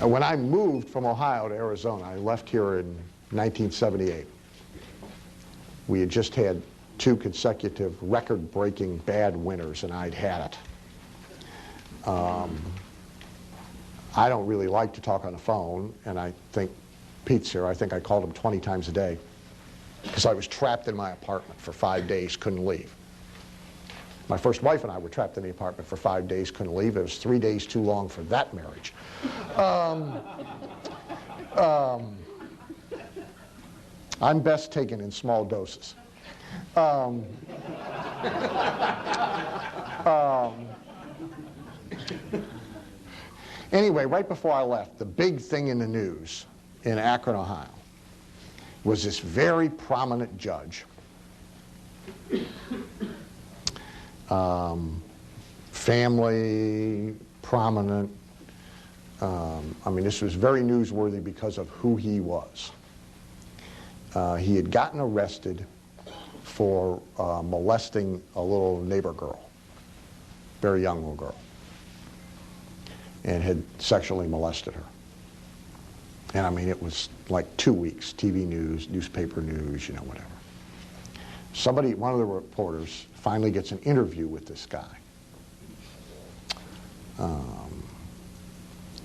When I moved from Ohio to Arizona, I left here in 1978. We had just had 2 consecutive record-breaking bad winters, and I'd had it. I don't really like to talk on the phone, and I think Pete's here. I think I called him 20 times a day because I was trapped in my apartment for 5 days, couldn't leave. My first wife and I were trapped in the apartment for 5 days, couldn't leave. It was 3 days too long for that marriage. I'm best taken in small doses. Anyway, right before I left, the big thing in the news in Akron, Ohio, was this very prominent judge, family, prominent. I mean, this was very newsworthy because of who he was. He had gotten arrested for molesting a little neighbor girl, very young little girl, and had sexually molested her. And I mean, it was like 2 weeks, TV news, newspaper news, you know, whatever. Somebody, one of the reporters, finally gets an interview with this guy.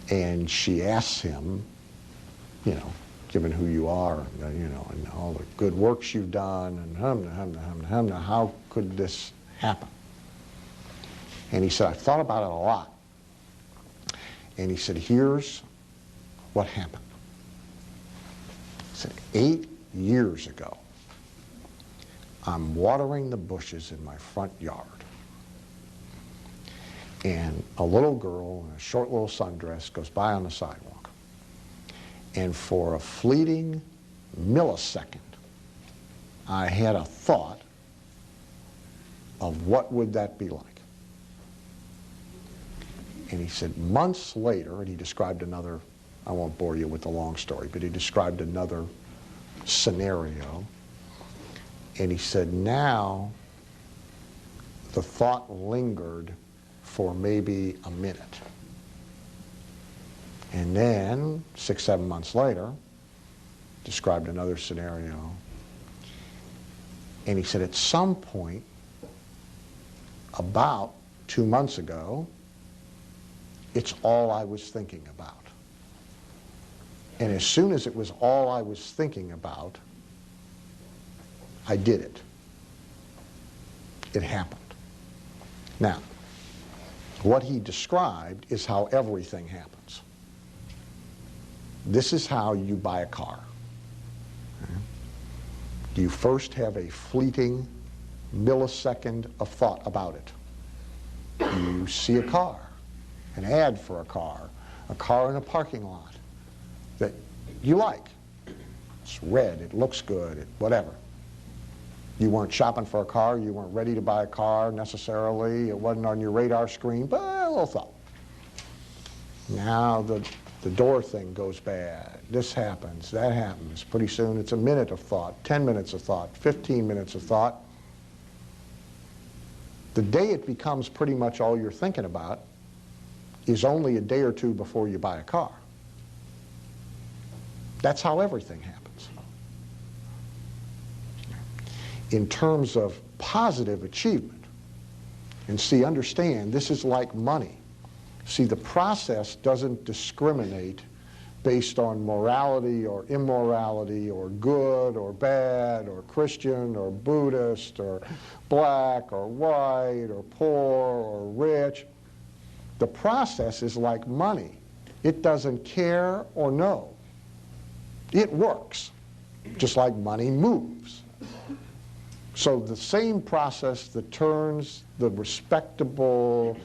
And she asks him, you know, given who you are, you know, and all the good works you've done, and how could this happen? And he said, I've thought about it a lot. And he said, here's what happened. He said, 8 years ago, I'm watering the bushes in my front yard. And a little girl in a short little sundress goes by on the sidewalk. And for a fleeting millisecond, I had a thought of what would that be like. And he said months later, and he described another, I won't bore you with the long story, but he described another scenario. And he said now the thought lingered for maybe a minute. And then 6, 7 months later, described another scenario. And he said at some point, about 2 months ago, it's all I was thinking about. And as soon as it was all I was thinking about, I did it. It happened. Now, what he described is how everything happens. This is how you buy a car. You first have a fleeting millisecond of thought about it. You see a car, an ad for a car in a parking lot that you like. It's red, it looks good, whatever. You weren't shopping for a car, you weren't ready to buy a car necessarily, it wasn't on your radar screen, but a little thought. Now the door thing goes bad, this happens, that happens. Pretty soon it's a minute of thought, 10 minutes of thought, 15 minutes of thought. The day it becomes pretty much all you're thinking about is only a day or two before you buy a car. That's how everything happens. In terms of positive achievement, and see, understand, this is like money. See, the process doesn't discriminate based on morality or immorality or good or bad or Christian or Buddhist or black or white or poor or rich. The process is like money. It doesn't care or know. It works, just like money moves. So the same process that turns the respectable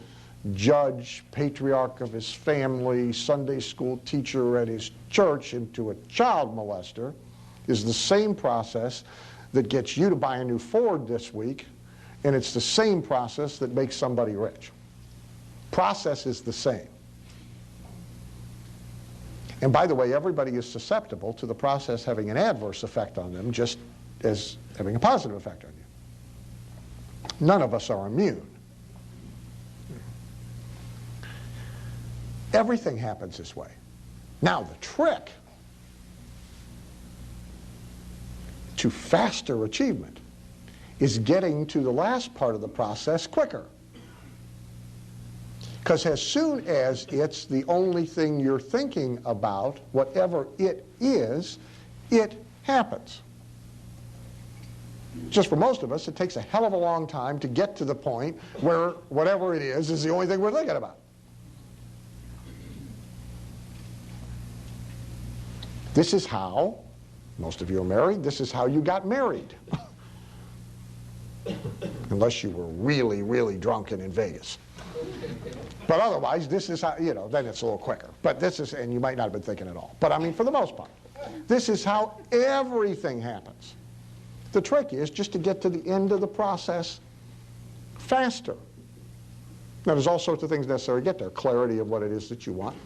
judge, patriarch of his family, Sunday school teacher at his church into a child molester is the same process that gets you to buy a new Ford this week, and it's the same process that makes somebody rich. Process is the same. And by the way, everybody is susceptible to the process having an adverse effect on them just as having a positive effect on you. None of us are immune. Everything happens this way. Now the trick to faster achievement is getting to the last part of the process quicker. Because as soon as it's the only thing you're thinking about, whatever it is, it happens. Just for most of us, it takes a hell of a long time to get to the point where whatever it is the only thing we're thinking about. This is how, most of you are married, this is how you got married. Unless you were really, really drunk and in Vegas. But otherwise, this is how, you know, then it's a little quicker. But this is, and you might not have been thinking at all. But I mean, for the most part, this is how everything happens. The trick is just to get to the end of the process faster. Now, there's all sorts of things necessary to get there. Clarity of what it is that you want.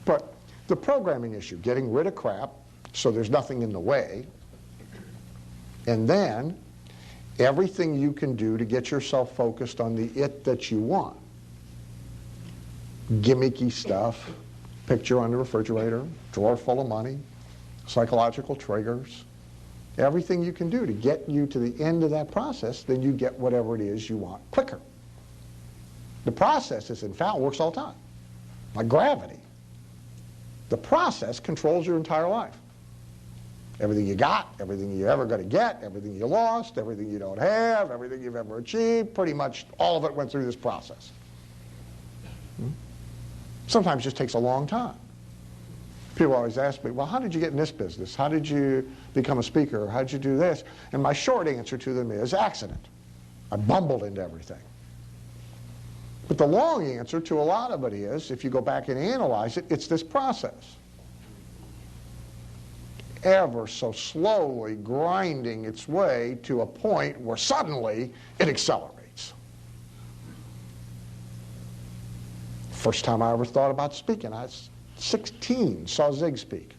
But the programming issue, getting rid of crap so there's nothing in the way. And then everything you can do to get yourself focused on the it that you want. Gimmicky stuff, picture on the refrigerator, drawer full of money, psychological triggers. Everything you can do to get you to the end of that process, then you get whatever it is you want quicker. The process is infallible, works all the time, like gravity. The process controls your entire life. Everything you got, everything you're ever going to get, everything you lost, everything you don't have, everything you've ever achieved, pretty much all of it went through this process. Sometimes it just takes a long time. People always ask me, well, how did you get in this business? How did you become a speaker? How did you do this? And my short answer to them is accident. I bumbled into everything. But the long answer to a lot of it is, if you go back and analyze it, it's this process. Ever so slowly grinding its way to a point where suddenly it accelerates. First time I ever thought about speaking, I was 16, saw Zig speak.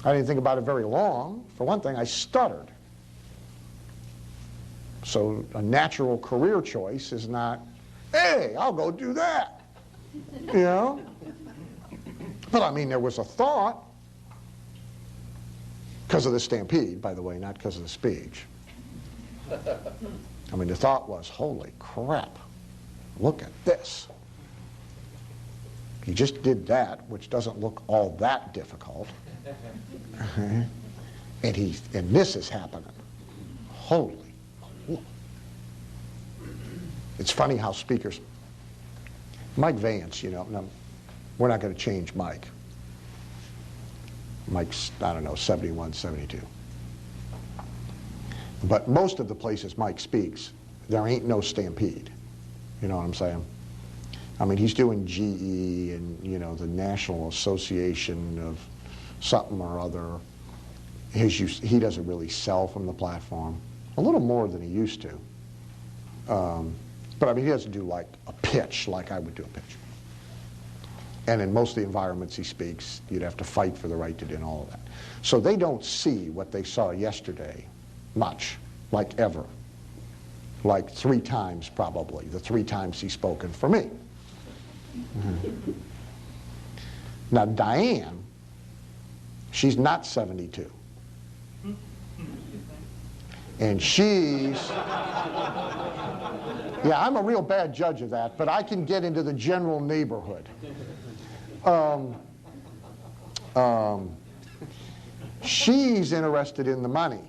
I didn't think about it very long. For one thing, I stuttered. So a natural career choice is not, hey, I'll go do that. You know? But I mean, there was a thought. Because of the stampede, by the way, not because of the speech. I mean, the thought was, holy crap, look at this. He just did that, which doesn't look all that difficult. And this is happening. Holy. It's funny how speakers, Mike Vance, you know, no, we're not going to change Mike. Mike's, I don't know, 71, 72. But most of the places Mike speaks, there ain't no stampede. You know what I'm saying? I mean, he's doing GE and, you know, the National Association of something or other. He doesn't really sell from the platform. A little more than he used to. But I mean, he doesn't do like a pitch like I would do a pitch. And in most of the environments he speaks, you'd have to fight for the right to do and all of that. So they don't see what they saw yesterday much, like ever. Like 3 times probably, the 3 times he's spoken for me. Now Diane, she's not 72. And she's, yeah, I'm a real bad judge of that, but I can get into the general neighborhood. She's interested in the money.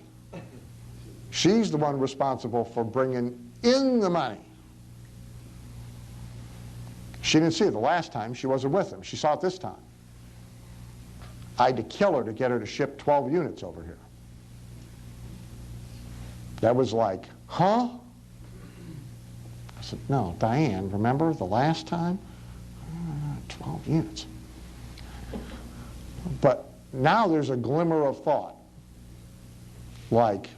She's the one responsible for bringing in the money. She didn't see it the last time. She wasn't with him. She saw it this time. I had to kill her to get her to ship 12 units over here. That was like, huh? I said, no, Diane, remember the last time? 12 units. But now there's a glimmer of thought. Like,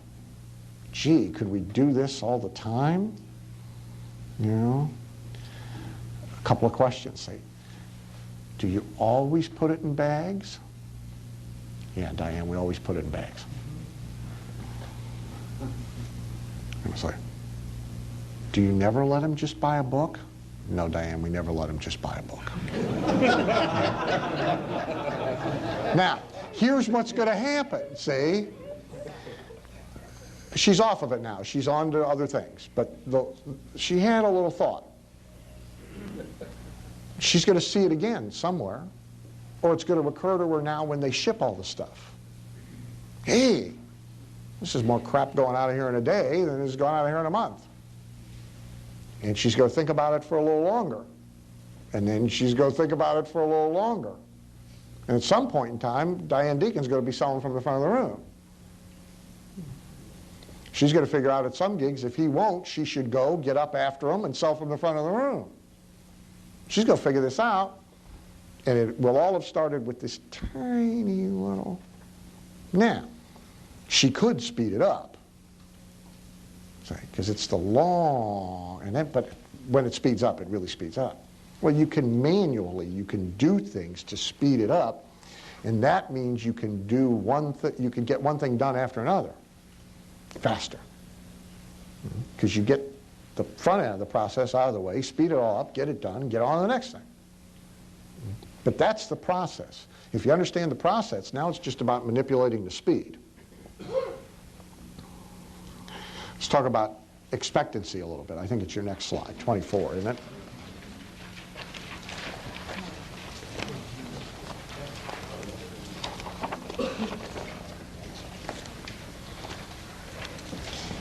gee, could we do this all the time? You know? A couple of questions. Say, do you always put it in bags? Yeah, Diane, we always put it in bags. And I was like, do you never let him just buy a book? No, Diane, we never let them just buy a book. Now, here's what's going to happen, see? She's off of it now. She's on to other things. But she had a little thought. She's going to see it again somewhere, or it's going to occur to her now when they ship all the stuff. Hey, this is more crap going out of here in a day than is going out of here in a month. And she's going to think about it for a little longer. And then she's going to think about it for a little longer. And at some point in time, Diane Deacon's going to be selling from the front of the room. She's going to figure out at some gigs, if he won't, she should go, get up after him, and sell from the front of the room. She's going to figure this out, and it will all have started with this tiny little... Now, she could speed it up, because it's the long... But when it speeds up, it really speeds up. Well, you can manually, you can do things to speed it up, and that means you can do you can get one thing done after another faster. Because you get the front end of the process out of the way, speed it all up, get it done, and get on to the next thing. But that's the process. If you understand the process, now it's just about manipulating the speed. Let's talk about expectancy a little bit. I think it's your next slide, 24, isn't it?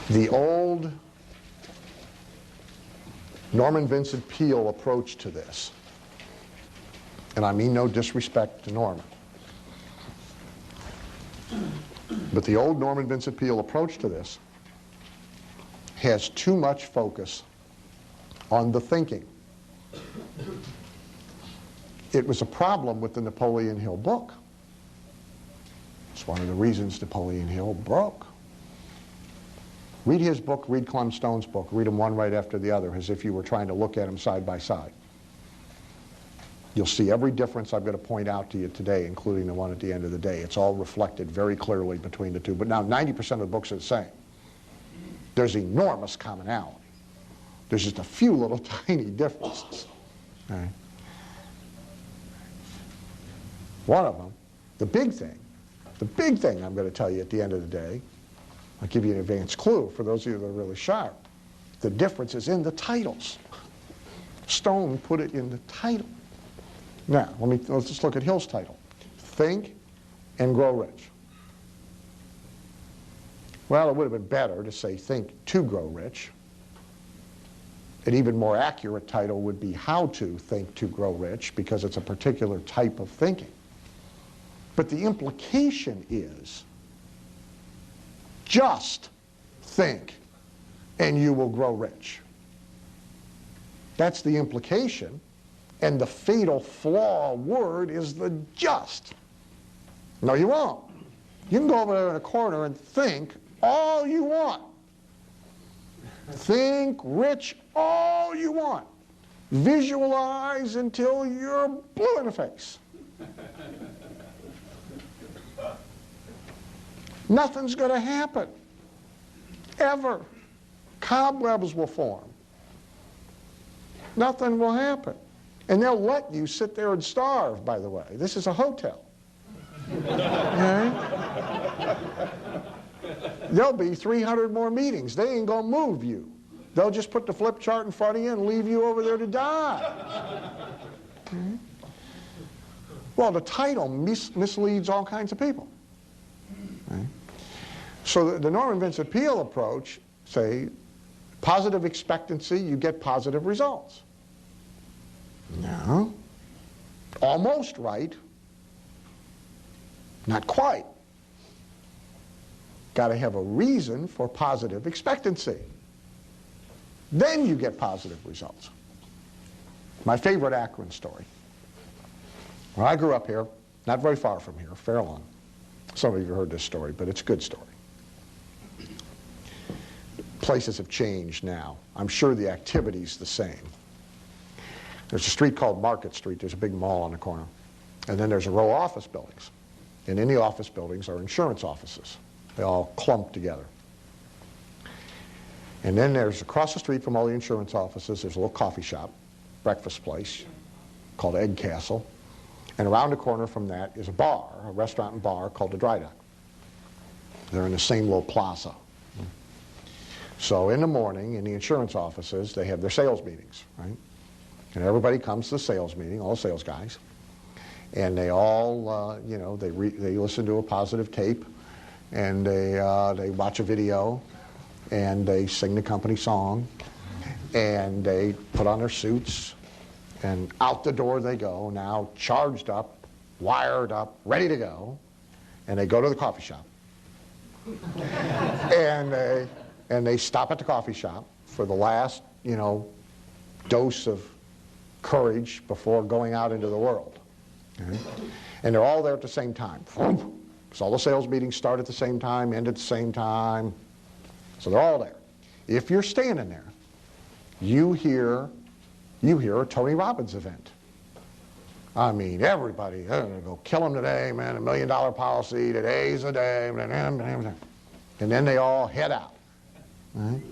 The old Norman Vincent Peale approach to this, and I mean no disrespect to Norman, but the old Norman Vincent Peale approach to this has too much focus on the thinking. It was a problem with the Napoleon Hill book. It's one of the reasons Napoleon Hill broke. Read his book, read Clem Stone's book, read them one right after the other as if you were trying to look at them side by side. You'll see every difference I'm going to point out to you today, including the one at the end of the day. It's all reflected very clearly between the two. But now 90% of the books are the same. There's enormous commonality. There's just a few little tiny differences. Right? One of them, the big thing I'm going to tell you at the end of the day, I'll give you an advanced clue for those of you that are really sharp. The difference is in the titles. Stone put it in the title. Now, let's just look at Hill's title. Think and Grow Rich. Well, it would have been better to say Think to Grow Rich. An even more accurate title would be How to Think to Grow Rich, because it's a particular type of thinking. But the implication is, just think and you will grow rich. That's the implication, and the fatal flaw word is the just. No, you won't. You can go over there in a corner and think all you want. Think rich all you want. Visualize until you're blue in the face. Nothing's going to happen, ever. Cobwebs will form. Nothing will happen. And they'll let you sit there and starve, by the way. This is a hotel. Okay? There'll be 300 more meetings. They ain't going to move you. They'll just put the flip chart in front of you and leave you over there to die. Okay? Well, the title misleads all kinds of people. Okay? So the Norman Vincent Peale approach, say, positive expectancy, you get positive results. No. Almost right. Not quite. Got to have a reason for positive expectancy. Then you get positive results. My favorite Akron story. Well, I grew up here, not very far from here, Fairlawn. Some of you have heard this story, but it's a good story. Places have changed now. I'm sure the activity's the same. There's a street called Market Street. There's a big mall on the corner. And then there's a row of office buildings. And in the office buildings are insurance offices. They all clump together. And then there's, across the street from all the insurance offices, there's a little coffee shop. breakfast place called Egg Castle. And around the corner from that is a bar, a restaurant and bar called the Dry Dock. They're in the same little plaza. So in the morning, in the insurance offices, they have their sales meetings, right? And everybody comes to the sales meeting, all sales guys. And they all, you know, they listen to a positive tape, and they watch a video, and they sing the company song, and they put on their suits, and out the door they go, now charged up, wired up, ready to go, and they go to the coffee shop. and they stop at the coffee shop for the last, you know, dose of courage before going out into the world. Okay? And they're all there at the same time. Because all the sales meetings start at the same time, end at the same time. So they're all there. If you're standing there, you hear a Tony Robbins event. I mean, everybody, they're going to go kill him today, man, $1 million policy, today's the day, and then they all head out. Right?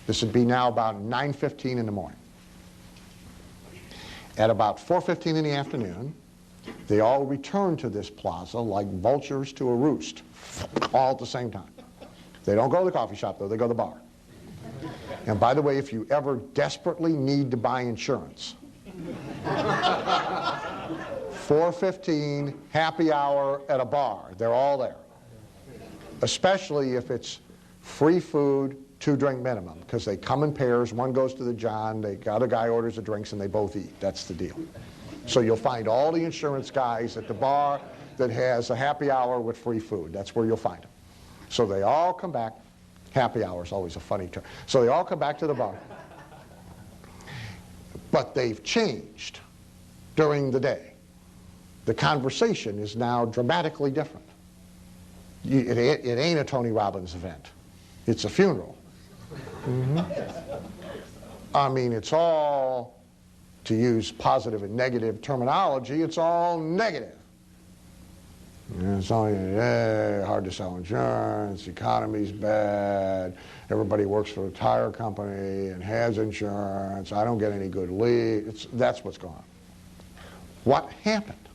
This would be now about 9:15 in the morning. At about 4:15 in the afternoon, they all return to this plaza like vultures to a roost, all at the same time. They don't go to the coffee shop, though, they go to the bar. And by the way, if you ever desperately need to buy insurance, 4:15, happy hour at a bar, they're all there. Especially if it's free food, 2-drink minimum, because they come in pairs, one goes to the John, the other guy orders the drinks, and they both eat. That's the deal. So you'll find all the insurance guys at the bar that has a happy hour with free food. That's where you'll find them. So they all come back. Happy hour is always a funny term. So they all come back to the bar. But they've changed during the day. The conversation is now dramatically different. It ain't a Tony Robbins event. It's a funeral. I mean, it's all, to use positive and negative terminology, it's all negative. It's all, hard to sell insurance, the economy's bad, everybody works for a tire company and has insurance, I don't get any good leads. That's what's going on. What happened?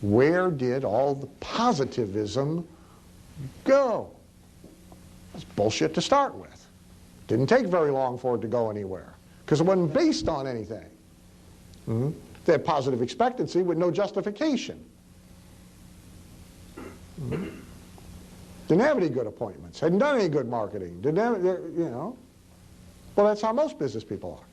Where did all the positivism go? It's bullshit to start with. Didn't take very long for it to go anywhere because it wasn't based on anything. They had positive expectancy with no justification. Didn't have any good appointments, hadn't done any good marketing, didn't have, you know. Well, that's how most business people are.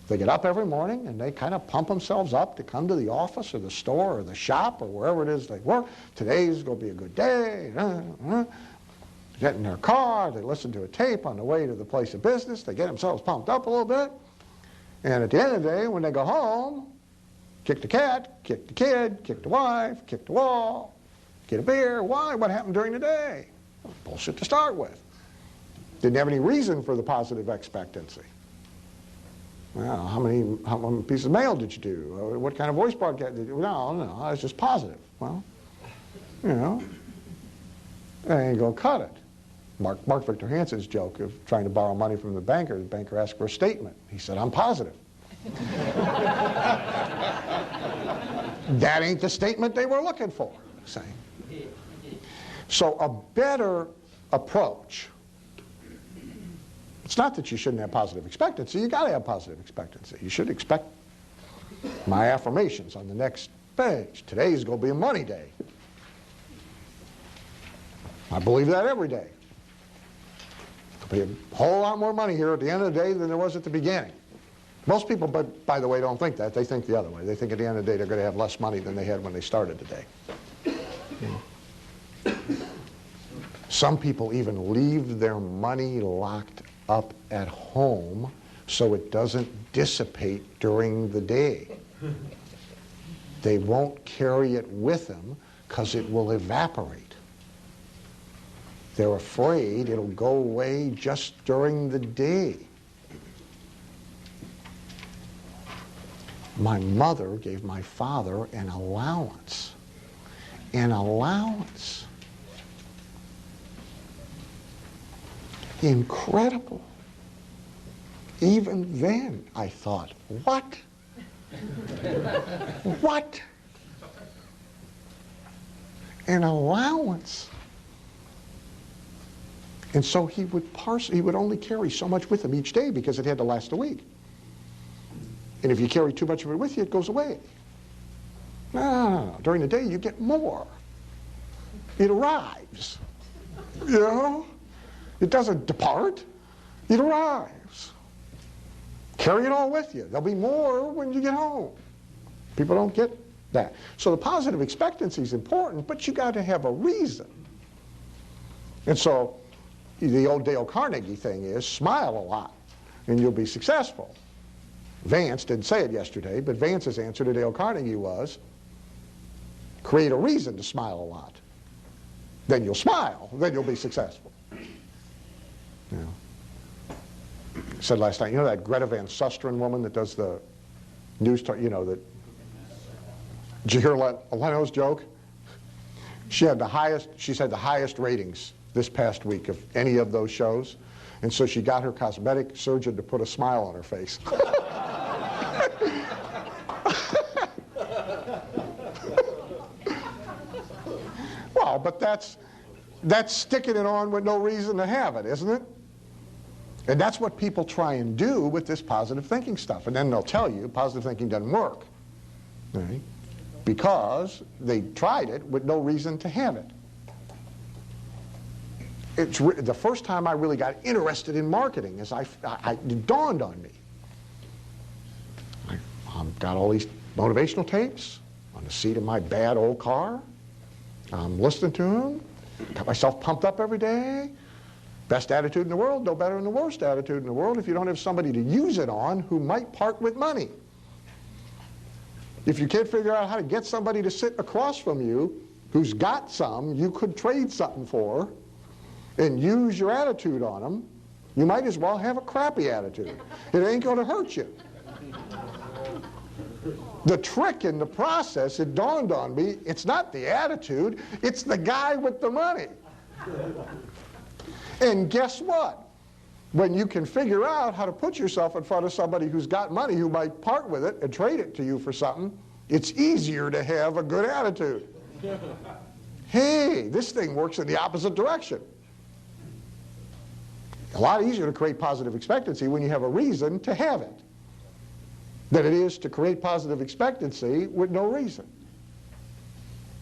They get up every morning and they kind of pump themselves up to come to the office or the store or the shop or wherever it is they work. Today's going to be a good day. Get in their car, they listen to a tape on the way to the place of business, they get themselves pumped up a little bit, and at the end of the day, when they go home, kick the cat, kick the kid, kick the wife, kick the wall, get a beer. Why? What happened during the day? Bullshit to start with. Didn't have any reason for the positive expectancy. Well, how many pieces of mail did you do? What kind of voice broadcast did you do? No, it's just positive. Well, you know, I ain't gonna cut it. Mark Victor Hansen's joke of trying to borrow money from the banker asked for a statement. He said, I'm positive. That ain't the statement they were looking for, saying. So a better approach, it's not that you shouldn't have positive expectancy, you gotta have positive expectancy. You should expect my affirmations on the next page. Today's gonna be a money day. I believe that every day. There'll be a whole lot more money here at the end of the day than there was at the beginning. Most people, by the way, don't think that. They think the other way. They think at the end of the day they're going to have less money than they had when they started the day. Some people even leave their money locked up at home so it doesn't dissipate during the day. They won't carry it with them because it will evaporate. They're afraid it'll go away just during the day. My mother gave my father an allowance. An allowance. Incredible. Even then, I thought, what? What? An allowance. And so he would only carry so much with him each day because it had to last a week. And if you carry too much of it with you, it goes away. No. During the day, you get more. It arrives. You know? It doesn't depart. It arrives. Carry it all with you. There'll be more when you get home. People don't get that. So the positive expectancy is important, but you got to have a reason. And so the old Dale Carnegie thing is smile a lot and you'll be successful. Vance didn't say it yesterday, but Vance's answer to Dale Carnegie was create a reason to smile a lot. Then you'll smile, then you'll be successful. You know. I said last night, you know that Greta Van Susteren woman that does the news, you know, that, did you hear Leno's joke? She had the highest ratings this past week of any of those shows. And so she got her cosmetic surgeon to put a smile on her face. Well, but that's sticking it on with no reason to have it, isn't it? And that's what people try and do with this positive thinking stuff. And then they'll tell you positive thinking doesn't work. Right? Because they tried it with no reason to have it. It's the first time I really got interested in marketing is it dawned on me. I've got all these motivational tapes on the seat of my bad old car. I'm listening to them. Got myself pumped up every day. Best attitude in the world, no better than the worst attitude in the world if you don't have somebody to use it on who might part with money. If you can't figure out how to get somebody to sit across from you who's got some you could trade something for and use your attitude on them, you might as well have a crappy attitude. It ain't going to hurt you. The trick in the process, it dawned on me, it's not the attitude, it's the guy with the money. And guess what? When you can figure out how to put yourself in front of somebody who's got money who might part with it and trade it to you for something, it's easier to have a good attitude. Hey, this thing works in the opposite direction. A lot easier to create positive expectancy when you have a reason to have it than it is to create positive expectancy with no reason.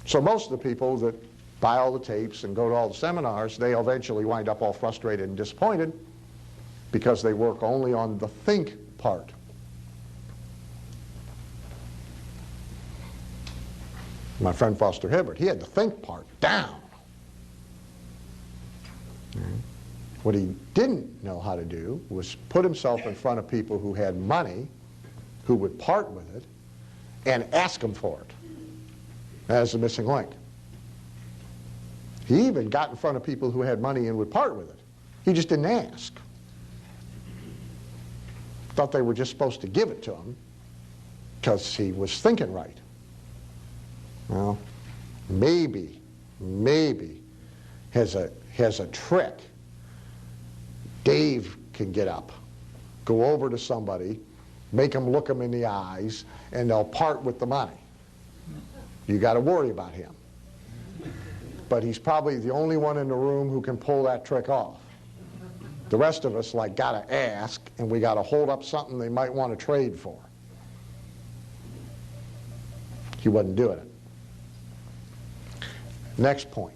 So most of the people that buy all the tapes and go to all the seminars, they eventually wind up all frustrated and disappointed because they work only on the think part. My friend Foster Hibbert, he had the think part down. What he didn't know how to do was put himself in front of people who had money, who would part with it, and ask them for it. That's the missing link. He even got in front of people who had money and would part with it. He just didn't ask. Thought they were just supposed to give it to him because he was thinking right. Well, maybe has a trick. Dave can get up, go over to somebody, make them look them in the eyes, and they'll part with the money. You got to worry about him. But he's probably the only one in the room who can pull that trick off. The rest of us got to ask, and we got to hold up something they might want to trade for. He wasn't doing it. Next point.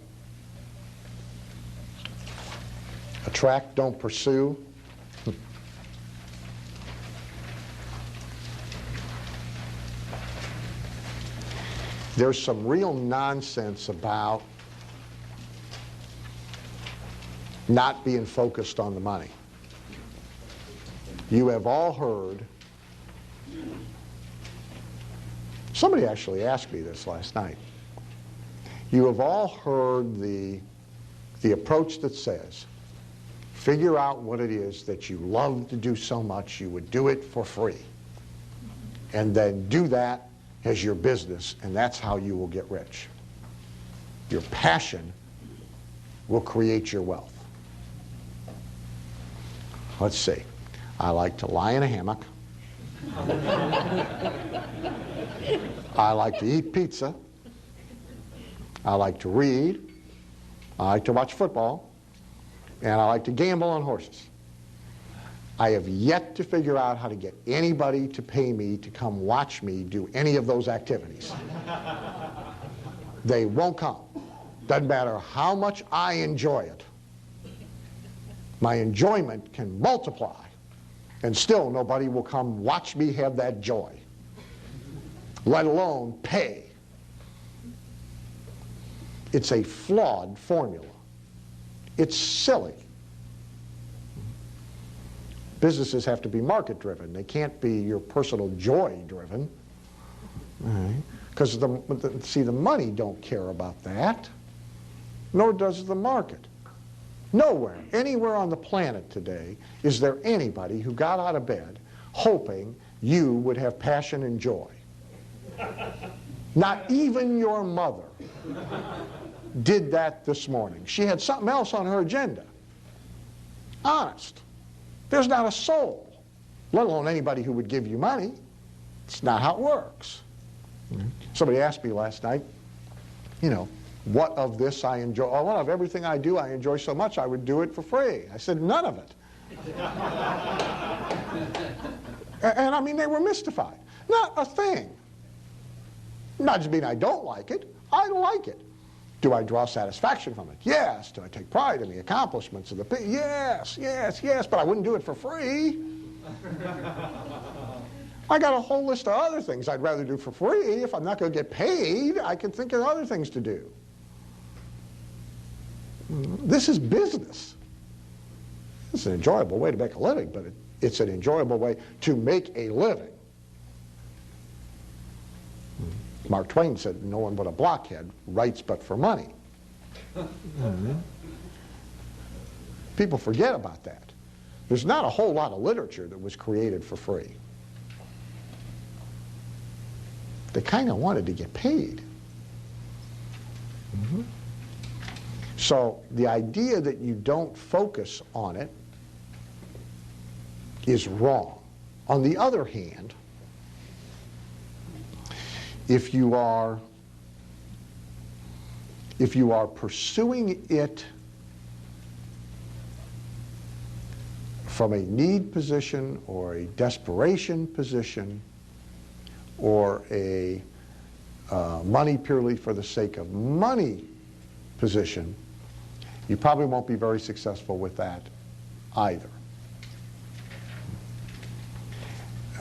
Attract, don't pursue. There's some real nonsense about not being focused on the money. You have all heard, somebody actually asked me this last night. You have all heard the approach that says, figure out what it is that you love to do so much you would do it for free. And then do that as your business, and that's how you will get rich. Your passion will create your wealth. Let's see. I like to lie in a hammock. I like to eat pizza. I like to read. I like to watch football. And I like to gamble on horses. I have yet to figure out how to get anybody to pay me to come watch me do any of those activities. They won't come. Doesn't matter how much I enjoy it. My enjoyment can multiply, and still nobody will come watch me have that joy, let alone pay. It's a flawed formula. It's silly. Businesses have to be market-driven. They can't be your personal joy-driven. Because the money don't care about that, nor does the market. Nowhere, anywhere on the planet today, is there anybody who got out of bed hoping you would have passion and joy. Not even your mother did that this morning. She had something else on her agenda. Honest. There's not a soul, let alone anybody who would give you money. It's not how it works. Somebody asked me last night, you know, what of this I enjoy, or what of everything I do I enjoy so much I would do it for free. I said, none of it. And I mean, they were mystified. Not a thing. Not just mean I don't like it, I like it. Do I draw satisfaction from it? Yes. Do I take pride in the accomplishments of the people? Yes, yes, yes, but I wouldn't do it for free. I got a whole list of other things I'd rather do for free. If I'm not going to get paid, I can think of other things to do. This is business. It's an enjoyable way to make a living, but it's an enjoyable way to make a living. Mark Twain said, no one but a blockhead writes but for money. People forget about that. There's not a whole lot of literature that was created for free. They kind of wanted to get paid. So the idea that you don't focus on it is wrong. On the other hand, if you are pursuing it from a need position or a desperation position or a money purely for the sake of money position, you probably won't be very successful with that either.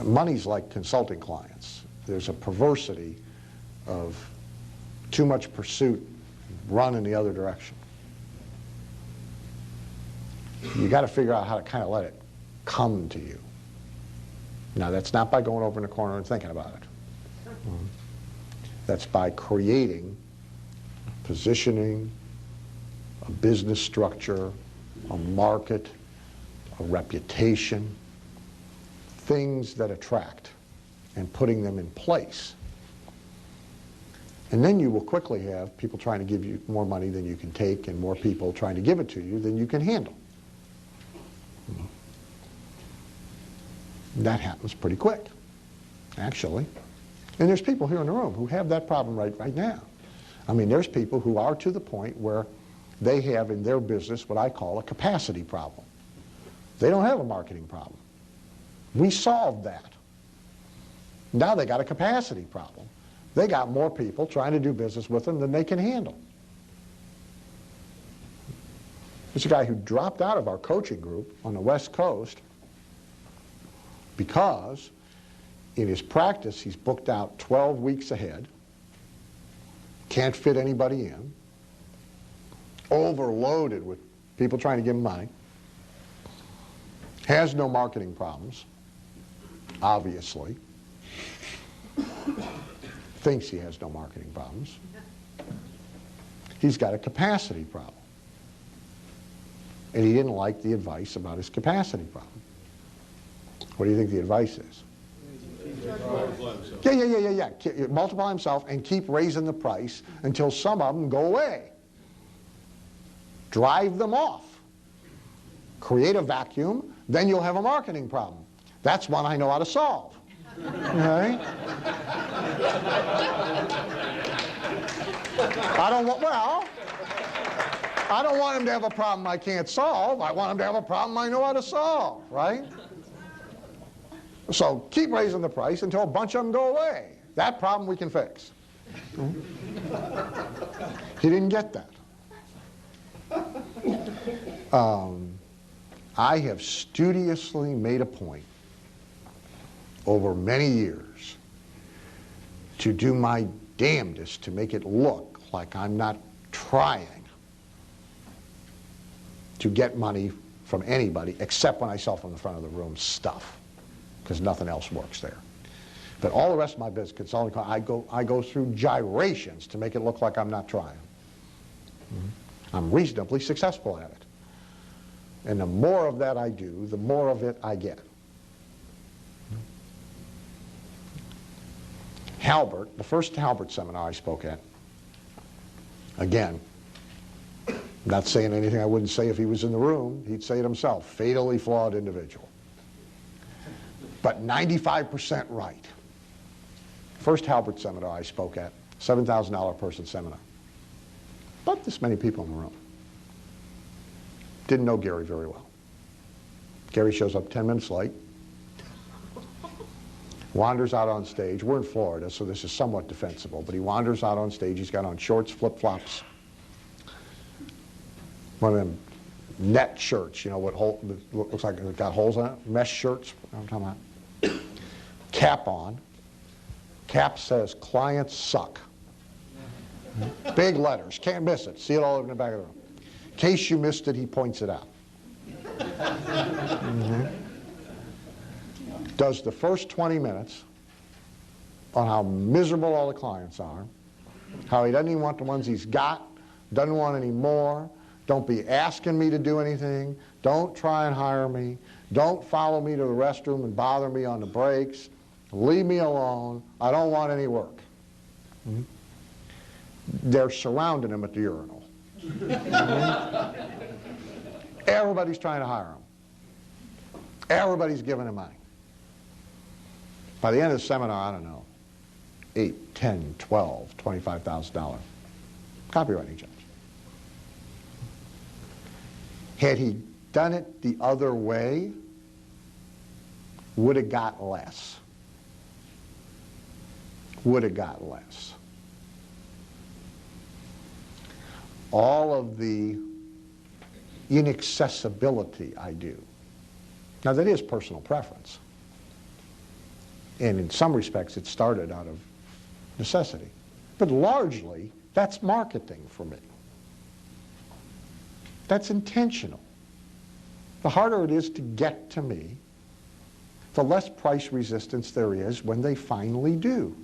Money's like consulting clients. There's a perversity of too much pursuit, run in the other direction. You got to figure out how to kind of let it come to you. Now, that's not by going over in the corner and thinking about it. That's by creating, positioning, a business structure, a market, a reputation, things that attract, and putting them in place. And then you will quickly have people trying to give you more money than you can take and more people trying to give it to you than you can handle. That happens pretty quick, actually. And there's people here in the room who have that problem right now. I mean, there's people who are to the point where they have in their business what I call a capacity problem. They don't have a marketing problem. We solved that. Now they got a capacity problem. They got more people trying to do business with them than they can handle. There's a guy who dropped out of our coaching group on the West Coast because in his practice he's booked out 12 weeks ahead, can't fit anybody in, overloaded with people trying to give him money, has no marketing problems, obviously, thinks he has no marketing problems. He's got a capacity problem. And he didn't like the advice about his capacity problem. What do you think the advice is? Yeah. Multiply himself and keep raising the price until some of them go away. Drive them off. Create a vacuum then you'll have a marketing problem. That's one I know how to solve. Okay? I don't want him to have a problem I can't solve. I want him to have a problem I know how to solve, right? So keep raising the price until a bunch of them go away. That problem we can fix. He didn't get that. I have studiously made a point over many years to do my damnedest to make it look like I'm not trying to get money from anybody except when I sell from the front of the room stuff, because nothing else works there. But all the rest of my business, consulting, I go through gyrations to make it look like I'm not trying. I'm reasonably successful at it. And the more of that I do, the more of it I get. Halbert, the first Halbert seminar I spoke at, again, not saying anything I wouldn't say if he was in the room, he'd say it himself, fatally flawed individual. But 95% right. First Halbert seminar I spoke at, $7,000 person seminar. About this many people in the room. Didn't know Gary very well. Gary shows up 10 minutes late, wanders out on stage. We're in Florida, so this is somewhat defensible, but he wanders out on stage. He's got on shorts, flip-flops, one of them net shirts, you know, what looks like it's got holes in it, mesh shirts, I'm talking about. Cap on. Cap says, "Clients suck." Big letters, can't miss it. See it all over in the back of the room. In case you missed it, he points it out. Does the first 20 minutes on how miserable all the clients are, how he doesn't even want the ones he's got, doesn't want any more, don't be asking me to do anything, don't try and hire me, don't follow me to the restroom and bother me on the breaks, leave me alone, I don't want any work. They're surrounding him at the urinal. Everybody's trying to hire him. Everybody's giving him money. By the end of the seminar, I don't know, $8, $10, $12, $25,000 copywriting jobs. Had he done it the other way, would have got less. Would have got less. All of the inaccessibility I do. Now that is personal preference. And in some respects it started out of necessity. But largely, that's marketing for me. That's intentional. The harder it is to get to me, the less price resistance there is when they finally do.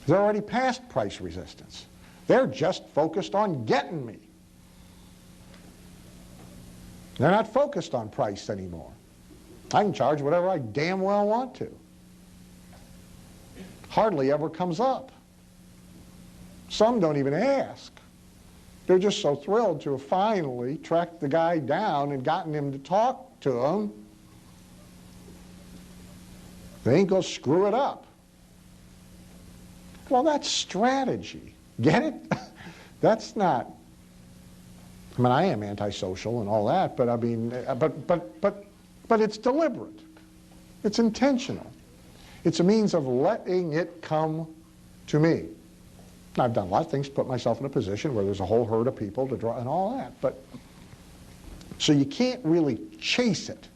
They're already past price resistance. They're just focused on getting me. They're not focused on price anymore. I can charge whatever I damn well want to. Hardly ever comes up. Some don't even ask. They're just so thrilled to have finally tracked the guy down and gotten him to talk to them. They ain't gonna screw it up. Well, that's strategy. Get it? That's not. I mean, I am antisocial and all that, but I mean, but it's deliberate. It's intentional. It's a means of letting it come to me. I've done a lot of things to put myself in a position where there's a whole herd of people to draw and all that, but so you can't really chase it,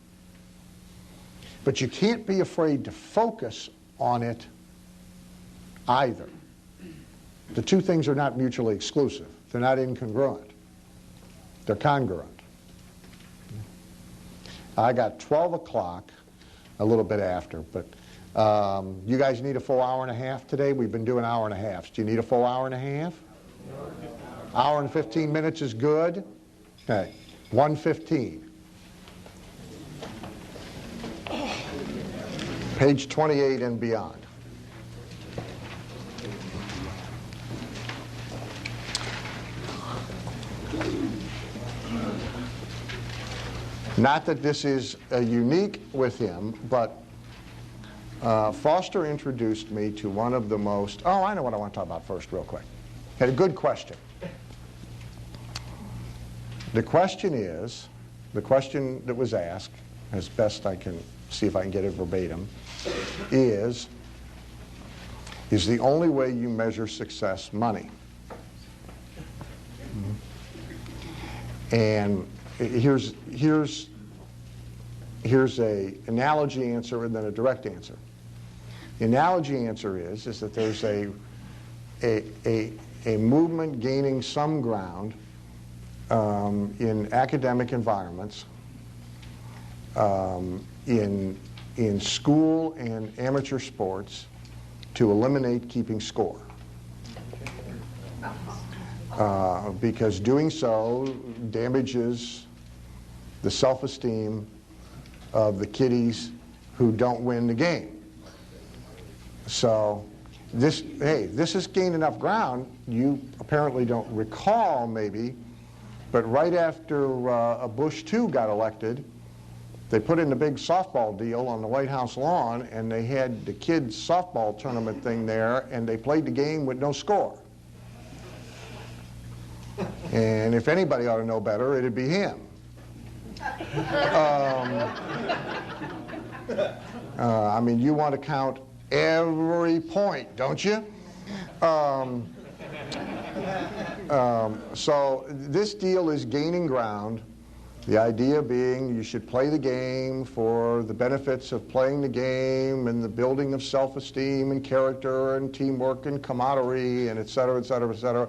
but you can't be afraid to focus on it either. The two things are not mutually exclusive. They're not incongruent. They're congruent. I got 12 o'clock, a little bit after, but you guys need a full hour and a half today? We've been doing hour and a half. Do you need a full hour and a half? Hour and 15 minutes is good? Okay, 1:15. Page 28 and beyond. Not that this is unique with him, but Foster introduced me to one of the most, oh, I know what I want to talk about first real quick. Had a good question. The question that was asked, as best I can see if I can get it verbatim, is the only way you measure success money? And here's a analogy answer and then a direct answer. The analogy answer is that there's a movement gaining some ground in academic environments, in school and amateur sports, to eliminate keeping score. Because doing so damages the self-esteem of the kiddies who don't win the game. So this has gained enough ground. You apparently don't recall, maybe, but right after Bush II got elected, they put in the big softball deal on the White House lawn, and they had the kids' softball tournament thing there, and they played the game with no score. And if anybody ought to know better, it'd be him. I mean, you want to count every point, don't you? So this deal is gaining ground. The idea being you should play the game for the benefits of playing the game and the building of self-esteem and character and teamwork and camaraderie and et cetera, et cetera, et cetera,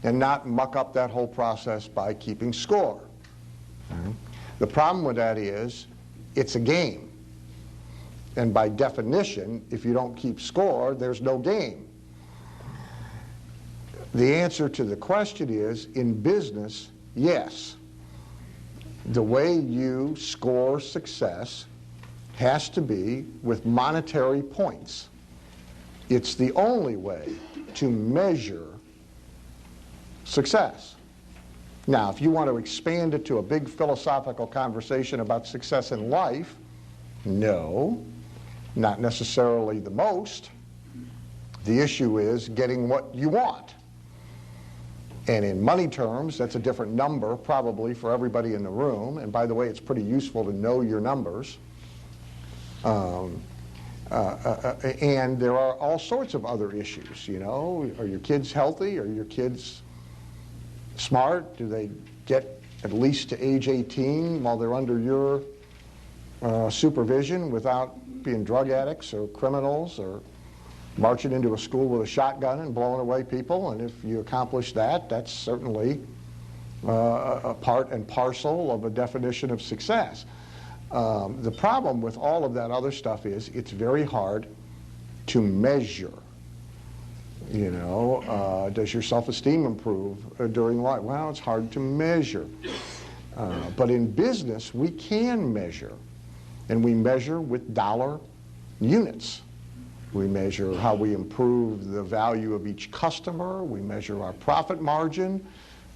and not muck up that whole process by keeping score. The problem with that is it's a game. And by definition, if you don't keep score, there's no game. The answer to the question is, in business, yes. The way you score success has to be with monetary points. It's the only way to measure success. Now, if you want to expand it to a big philosophical conversation about success in life, no, not necessarily the most. The issue is getting what you want. And in money terms, that's a different number probably for everybody in the room. And by the way, it's pretty useful to know your numbers. And there are all sorts of other issues, you know. Are your kids healthy? Are your kids smart? Do they get at least to age 18 while they're under your supervision without being drug addicts or criminals or marching into a school with a shotgun and blowing away people? And if you accomplish that, that's certainly a part and parcel of a definition of success. The problem with all of that other stuff is it's very hard to measure. You know, does your self-esteem improve during life? Well, it's hard to measure. But in business, we can measure. And we measure with dollar units. We measure how we improve the value of each customer. We measure our profit margin.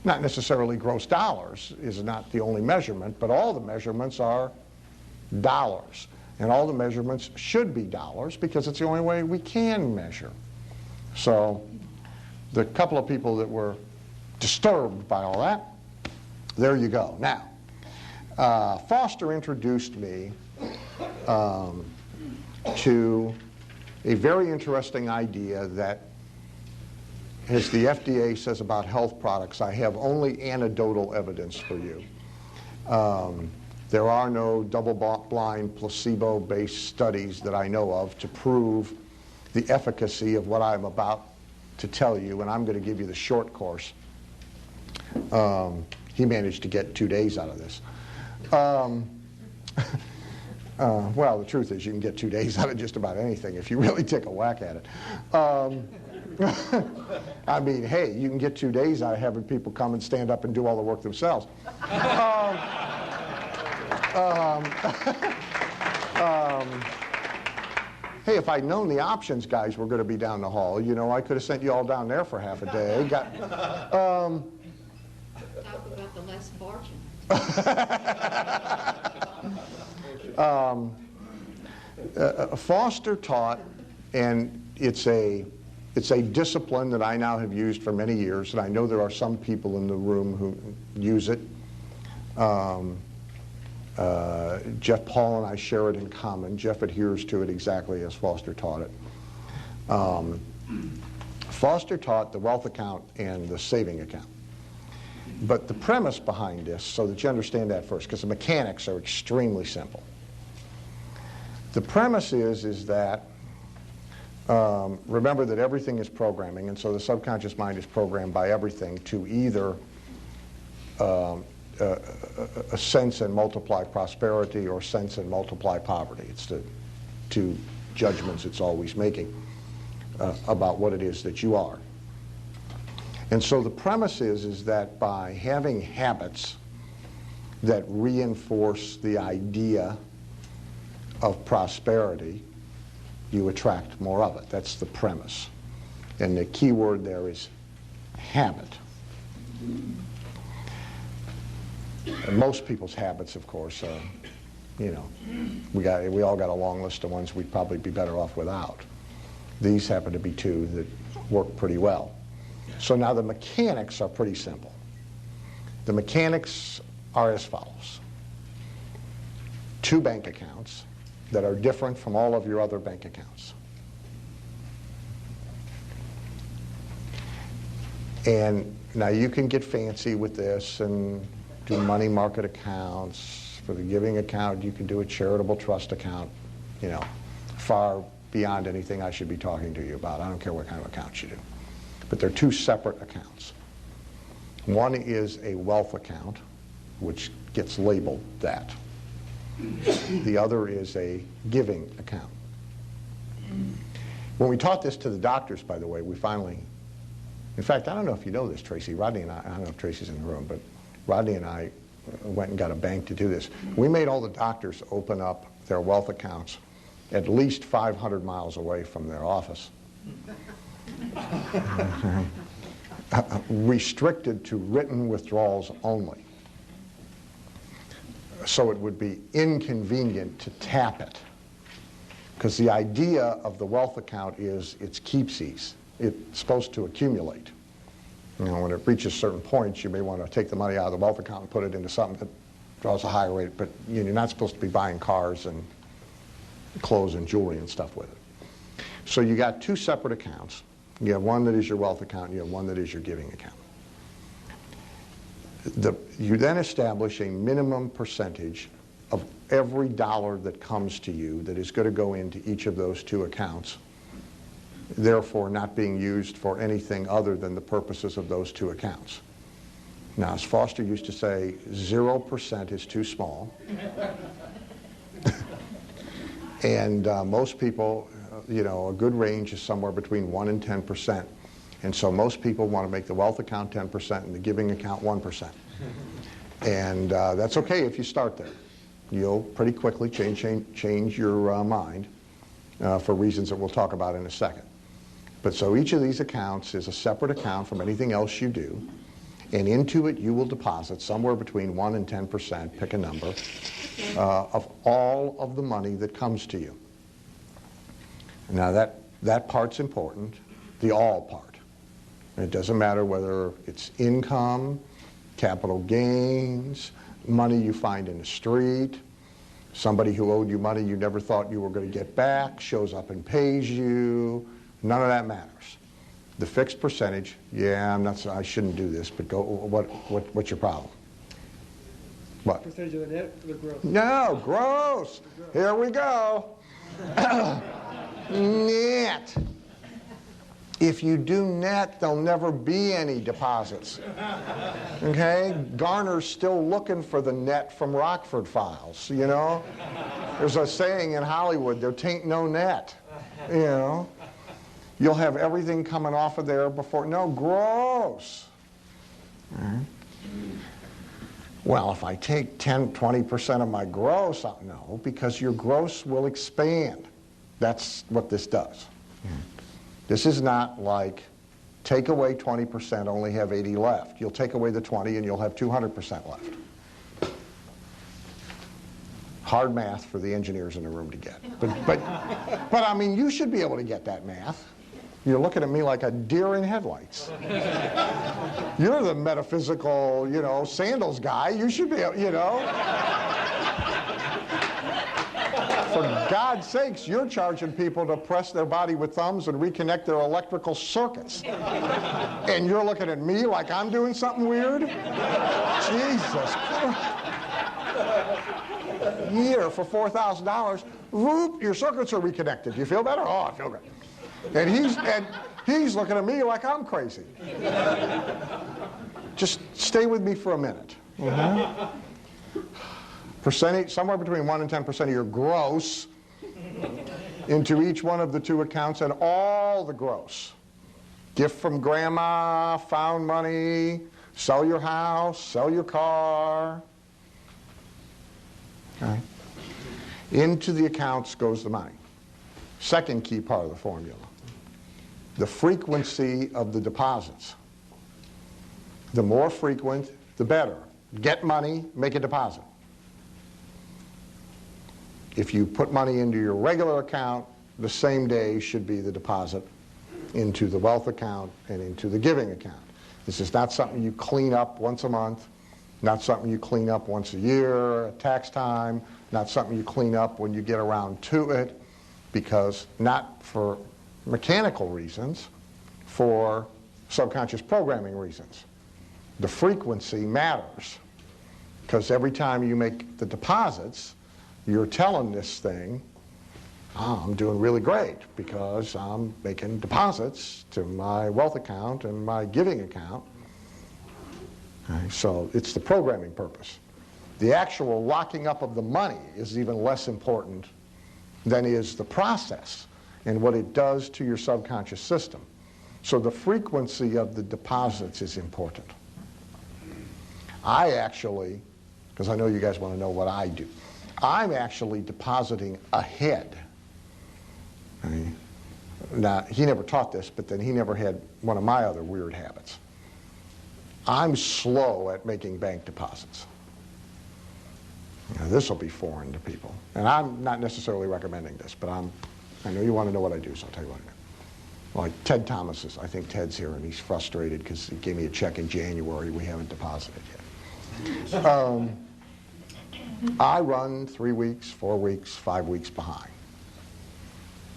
Not necessarily gross dollars is not the only measurement, but all the measurements are dollars. And all the measurements should be dollars because it's the only way we can measure. So the couple of people that were disturbed by all that, there you go. Now, Foster introduced me to a very interesting idea that, as the FDA says about health products, I have only anecdotal evidence for you. There are no double-blind, placebo-based studies that I know of to prove the efficacy of what I'm about to tell you, and I'm going to give you the short course. He managed to get 2 days out of this. Well, the truth is you can get 2 days out of just about anything if you really take a whack at it. I mean, hey, you can get 2 days out of having people come and stand up and do all the work themselves. Hey, if I'd known the options guys were going to be down the hall, you know, I could have sent you all down there for half a day. Talk about the less fortunate. Foster taught, and it's a discipline that I now have used for many years, and I know there are some people in the room who use it. Jeff Paul and I share it in common. Jeff adheres to it exactly as Foster taught it. Foster taught the wealth account and the saving account. But the premise behind this, so that you understand that first, because the mechanics are extremely simple. The premise is that, remember that everything is programming, and so the subconscious mind is programmed by everything to either sense and multiply prosperity or sense and multiply poverty. It's the two judgments it's always making about what it is that you are. And so the premise is that by having habits that reinforce the idea of prosperity, you attract more of it. That's the premise. And the key word there is habit. And most people's habits, of course, are, you know, we all got a long list of ones we'd probably be better off without. These happen to be two that work pretty well. So now the mechanics are pretty simple. The mechanics are as follows. 2 bank accounts that are different from all of your other bank accounts. And now you can get fancy with this and do money market accounts. For the giving account, you can do a charitable trust account, you know, far beyond anything I should be talking to you about. I don't care what kind of accounts you do. But they're 2 separate accounts. One is a wealth account, which gets labeled that. The other is a giving account. When we taught this to the doctors, by the way, we finally, in fact, I don't know if you know this, Tracy. Rodney and I don't know if Tracy's in the room, but Rodney and I went and got a bank to do this. We made all the doctors open up their wealth accounts at least 500 miles away from their office. Restricted to written withdrawals only. So it would be inconvenient to tap it. Because the idea of the wealth account is it's keepsies. It's supposed to accumulate. You know, when it reaches certain points, you may want to take the money out of the wealth account and put it into something that draws a higher rate, but you're not supposed to be buying cars and clothes and jewelry and stuff with it. So you got 2 separate accounts. You have one that is your wealth account, and you have one that is your giving account. You then establish a minimum percentage of every dollar that comes to you that is going to go into each of those 2 accounts, therefore not being used for anything other than the purposes of those 2 accounts. Now, as Foster used to say, 0% is too small. And most people, you know, a good range is somewhere between 1 and 10%. And so most people want to make the wealth account 10% and the giving account 1%. And that's okay if you start there. You'll pretty quickly change your mind for reasons that we'll talk about in a second. But so each of these accounts is a separate account from anything else you do. And into it you will deposit somewhere between 1 and 10%, pick a number, of all of the money that comes to you. Now that part's important, the all part. And it doesn't matter whether it's income, capital gains, money you find in the street, somebody who owed you money you never thought you were going to get back, shows up and pays you. None of that matters. The fixed percentage, yeah, I shouldn't do this, but go. What's your problem? What? Percentage of the net or the gross? No, gross. Here we go. Net. If you do net, there'll never be any deposits. Okay? Garner's still looking for the net from Rockford Files, you know? There's a saying in Hollywood, there tain't no net, you know? You'll have everything coming off of there before, no, gross. Well, if I take 10, 20% of my gross, no, because your gross will expand. That's what this does. This is not like take away 20%, only have 80 left. You'll take away the 20 and you'll have 200% left. Hard math for the engineers in the room to get. But I mean, you should be able to get that math. You're looking at me like a deer in headlights. You're the metaphysical, sandals guy. You should be able, For God's sakes, you're charging people to press their body with thumbs and reconnect their electrical circuits. And you're looking at me like I'm doing something weird? Jesus Christ. Year for $4,000, whoop, your circuits are reconnected. Do you feel better? Oh, I feel good. And he's looking at me like I'm crazy. Just stay with me for a minute. Percentage, somewhere between 1 and 10% of your gross into each one of the two accounts, and all the gross. Gift from grandma, found money, sell your house, sell your car. Okay. Into the accounts goes the money. Second key part of the formula, the frequency of the deposits. The more frequent, the better. Get money, make a deposit. If you put money into your regular account, the same day should be the deposit into the wealth account and into the giving account. This is not something you clean up once a month, not something you clean up once a year at tax time, not something you clean up when you get around to it, because not for mechanical reasons, for subconscious programming reasons. The frequency matters, because every time you make the deposits, you're telling this thing, oh, I'm doing really great because I'm making deposits to my wealth account and my giving account. Okay, so it's the programming purpose. The actual locking up of the money is even less important than is the process and what it does to your subconscious system. So the frequency of the deposits is important. I actually, because I know you guys want to know what I do, I'm actually depositing ahead. Okay. Now, he never taught this, but then he never had one of my other weird habits. I'm slow at making bank deposits. Now, this will be foreign to people. And I'm not necessarily recommending this, but I know you want to know what I do, so I'll tell you what I do. Like Ted Thomas's, I think Ted's here, and he's frustrated because he gave me a check in January we haven't deposited yet. I run 3 weeks, 4 weeks, 5 weeks behind.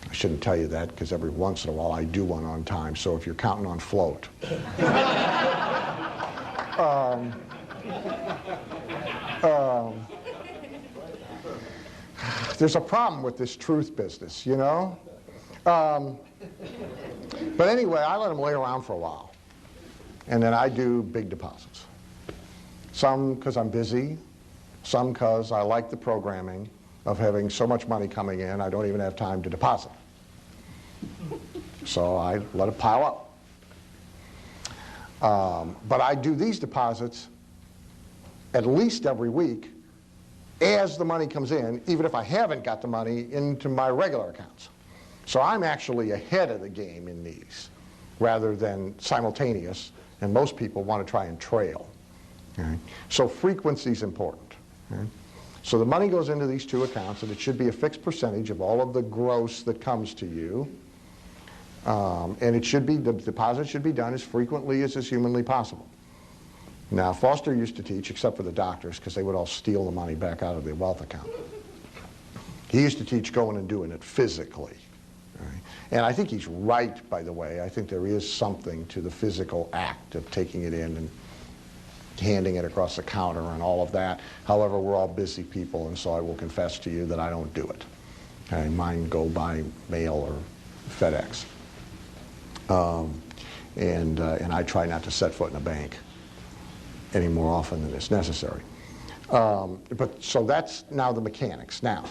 I shouldn't tell you that because every once in a while I do one on time, so if you're counting on float. There's a problem with this truth business, you know? But anyway, I let them lay around for a while. And then I do big deposits. Some because I'm busy, some because I like the programming of having so much money coming in I don't even have time to deposit. So I let it pile up. But I do these deposits at least every week as the money comes in, even if I haven't got the money into my regular accounts. So I'm actually ahead of the game in these rather than simultaneous, and most people want to try and trail. Okay? So frequency is important. Okay? So the money goes into these two accounts, and it should be a fixed percentage of all of the gross that comes to you. And it should be, the deposit should be done as frequently as is humanly possible. Now, Foster used to teach, except for the doctors, because they would all steal the money back out of the wealth account. He used to teach going and doing it physically. Right? And I think he's right, by the way. I think there is something to the physical act of taking it in and handing it across the counter and all of that. However, we're all busy people, and so I will confess to you that I don't do it. Okay? Mine go by mail or FedEx. And I try not to set foot in a bank any more often than is necessary. But so that's now the mechanics. Now,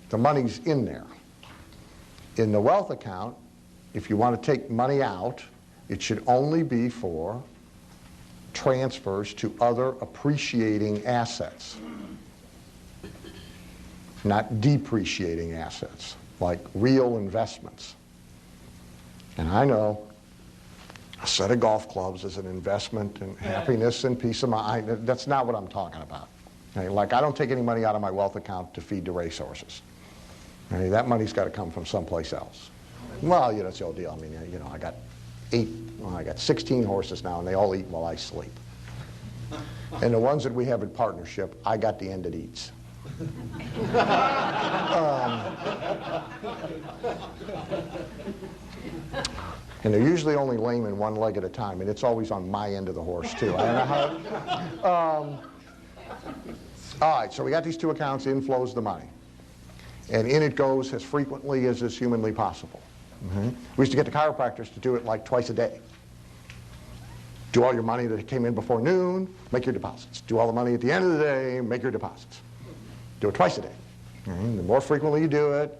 the money's in there. In the wealth account, if you want to take money out, it should only be for transfers to other appreciating assets, not depreciating assets, like real investments. And I know a set of golf clubs is an investment in happiness and peace of mind. That's not what I'm talking about. Okay? Like I don't take any money out of my wealth account to feed the racehorses. Okay? That money's got to come from someplace else. Well, you know, it's the old deal. I mean, you know, I got 16 horses now, and they all eat while I sleep. And the ones that we have in partnership, I got the end that eats. And they're usually only lame in one leg at a time, and it's always on my end of the horse, too. All right, so we got these two accounts, inflows the money. And in it goes as frequently as is humanly possible. We used to get the chiropractors to do it like twice a day. Do all your money that came in before noon, make your deposits. Do all the money at the end of the day, make your deposits. Do it twice a day. The more frequently you do it,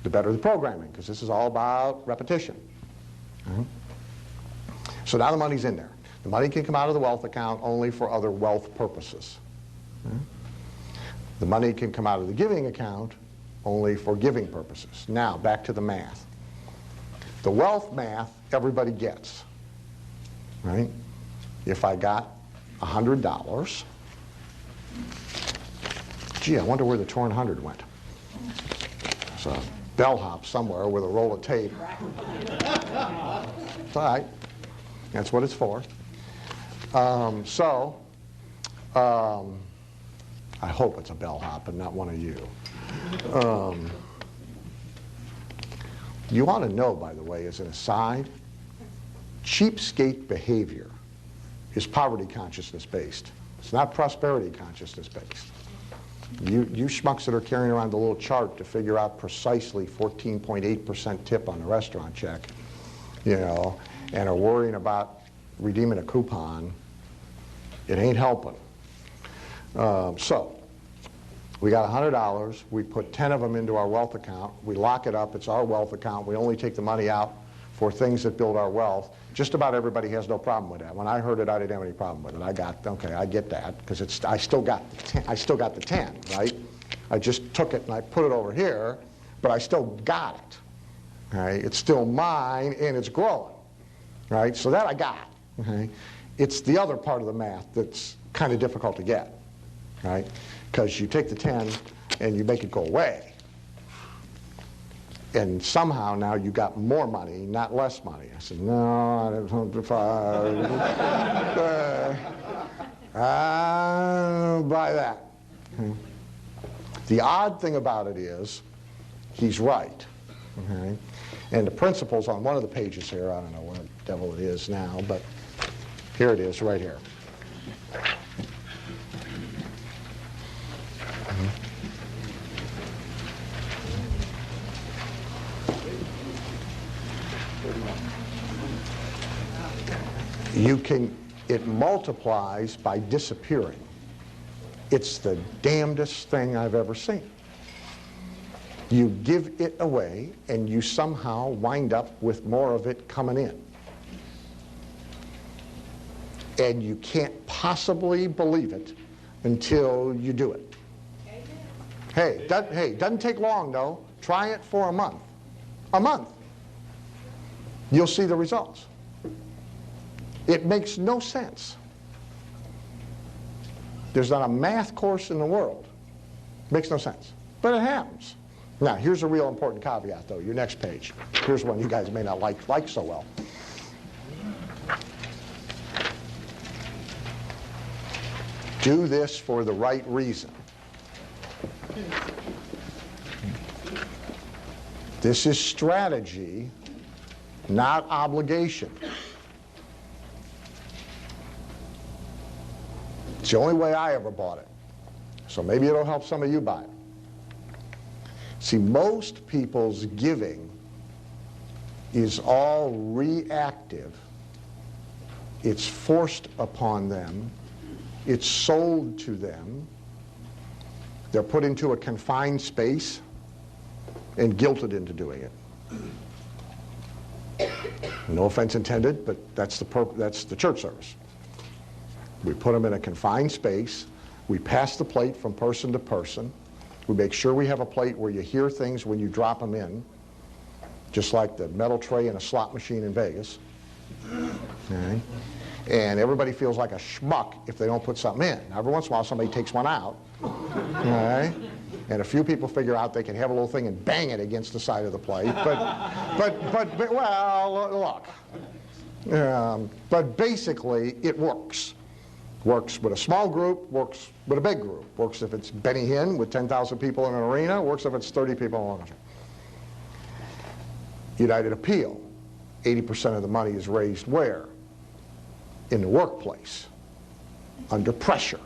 the better the programming, because this is all about repetition. So now the money's in there. The money can come out of the wealth account only for other wealth purposes. The money can come out of the giving account only for giving purposes. Now, back to the math. The wealth math, everybody gets. Right? If I got $100, gee, I wonder where the torn 100 went. There's a bellhop somewhere with a roll of tape. It's all right. That's what it's for. I hope it's a bellhop and not one of you. You ought to know, by the way, as an aside, cheapskate behavior is poverty consciousness based. It's not prosperity consciousness based. You schmucks that are carrying around the little chart to figure out precisely 14.8% tip on the restaurant check, you know, and are worrying about redeeming a coupon, it ain't helping. So we got $100. We put 10 of them into our wealth account. We lock it up. It's our wealth account. We only take the money out for things that build our wealth. Just about everybody has no problem with that. When I heard it, I didn't have any problem with it. Okay, I get that, because I still got the 10, right? I just took it and I put it over here, but I still got it. Right? It's still mine and it's growing. Right? So that I got. Okay? It's the other part of the math that's kind of difficult to get. Right? Because you take the 10 and you make it go away. And somehow now you got more money, not less money. I said, no, I don't buy that. The odd thing about it is, he's right. Okay? And the principles on one of the pages here, I don't know where the devil it is now, but here it is right here. It multiplies by disappearing. It's the damnedest thing I've ever seen. You give it away and you somehow wind up with more of it coming in. And you can't possibly believe it until you do it. Hey, doesn't take long though. Try it for a month. A month. You'll see the results. It makes no sense. There's not a math course in the world. It makes no sense. But it happens. Now, here's a real important caveat, though. Your next page. Here's one you guys may not like so well. Do this for the right reason. This is strategy, not obligation. It's the only way I ever bought it. So maybe it'll help some of you buy it. See, most people's giving is all reactive. It's forced upon them. It's sold to them. They're put into a confined space and guilted into doing it. No offense intended, but that's the church service. We put them in a confined space. We pass the plate from person to person. We make sure we have a plate where you hear things when you drop them in, just like the metal tray in a slot machine in Vegas. Okay. And everybody feels like a schmuck if they don't put something in. Now, every once in a while, somebody takes one out, okay? And a few people figure out they can have a little thing and bang it against the side of the plate. But well, look. But basically, it works. Works with a small group, works with a big group. Works if it's Benny Hinn with 10,000 people in an arena, works if it's 30 people in an arena. United Appeal, 80% of the money is raised where? In the workplace, under pressure.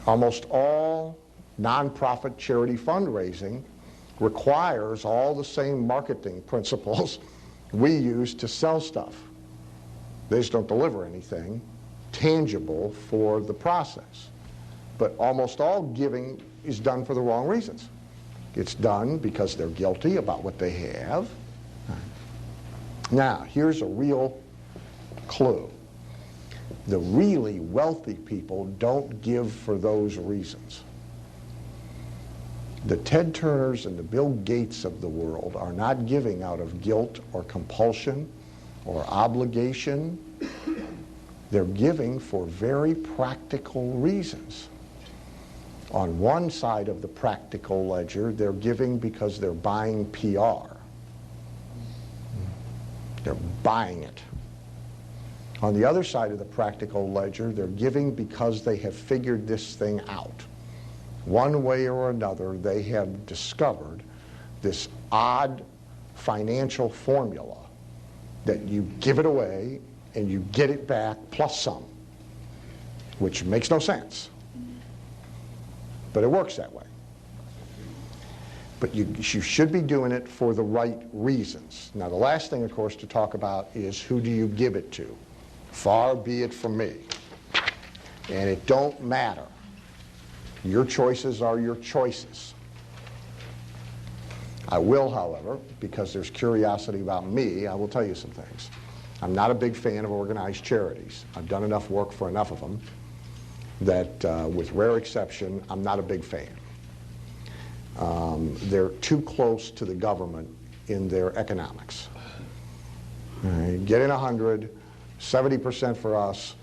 Almost all nonprofit charity fundraising requires all the same marketing principles we use to sell stuff. They just don't deliver anything tangible for the process. But almost all giving is done for the wrong reasons. It's done because they're guilty about what they have. Now, here's a real clue. The really wealthy people don't give for those reasons. The Ted Turners and the Bill Gates of the world are not giving out of guilt or compulsion or obligation. They're giving for very practical reasons. On one side of the practical ledger, they're giving because they're buying PR. They're buying it. On the other side of the practical ledger, they're giving because they have figured this thing out. One way or another, they have discovered this odd financial formula that you give it away and you get it back plus some, which makes no sense. But it works that way. But you should be doing it for the right reasons. Now, the last thing, of course, to talk about is who do you give it to? Far be it from me. And it don't matter. Your choices are your choices. I will, however, because there's curiosity about me, I will tell you some things. I'm not a big fan of organized charities. I've done enough work for enough of them that, with rare exception, I'm not a big fan. They're too close to the government in their economics. Get in 100, 70% for us,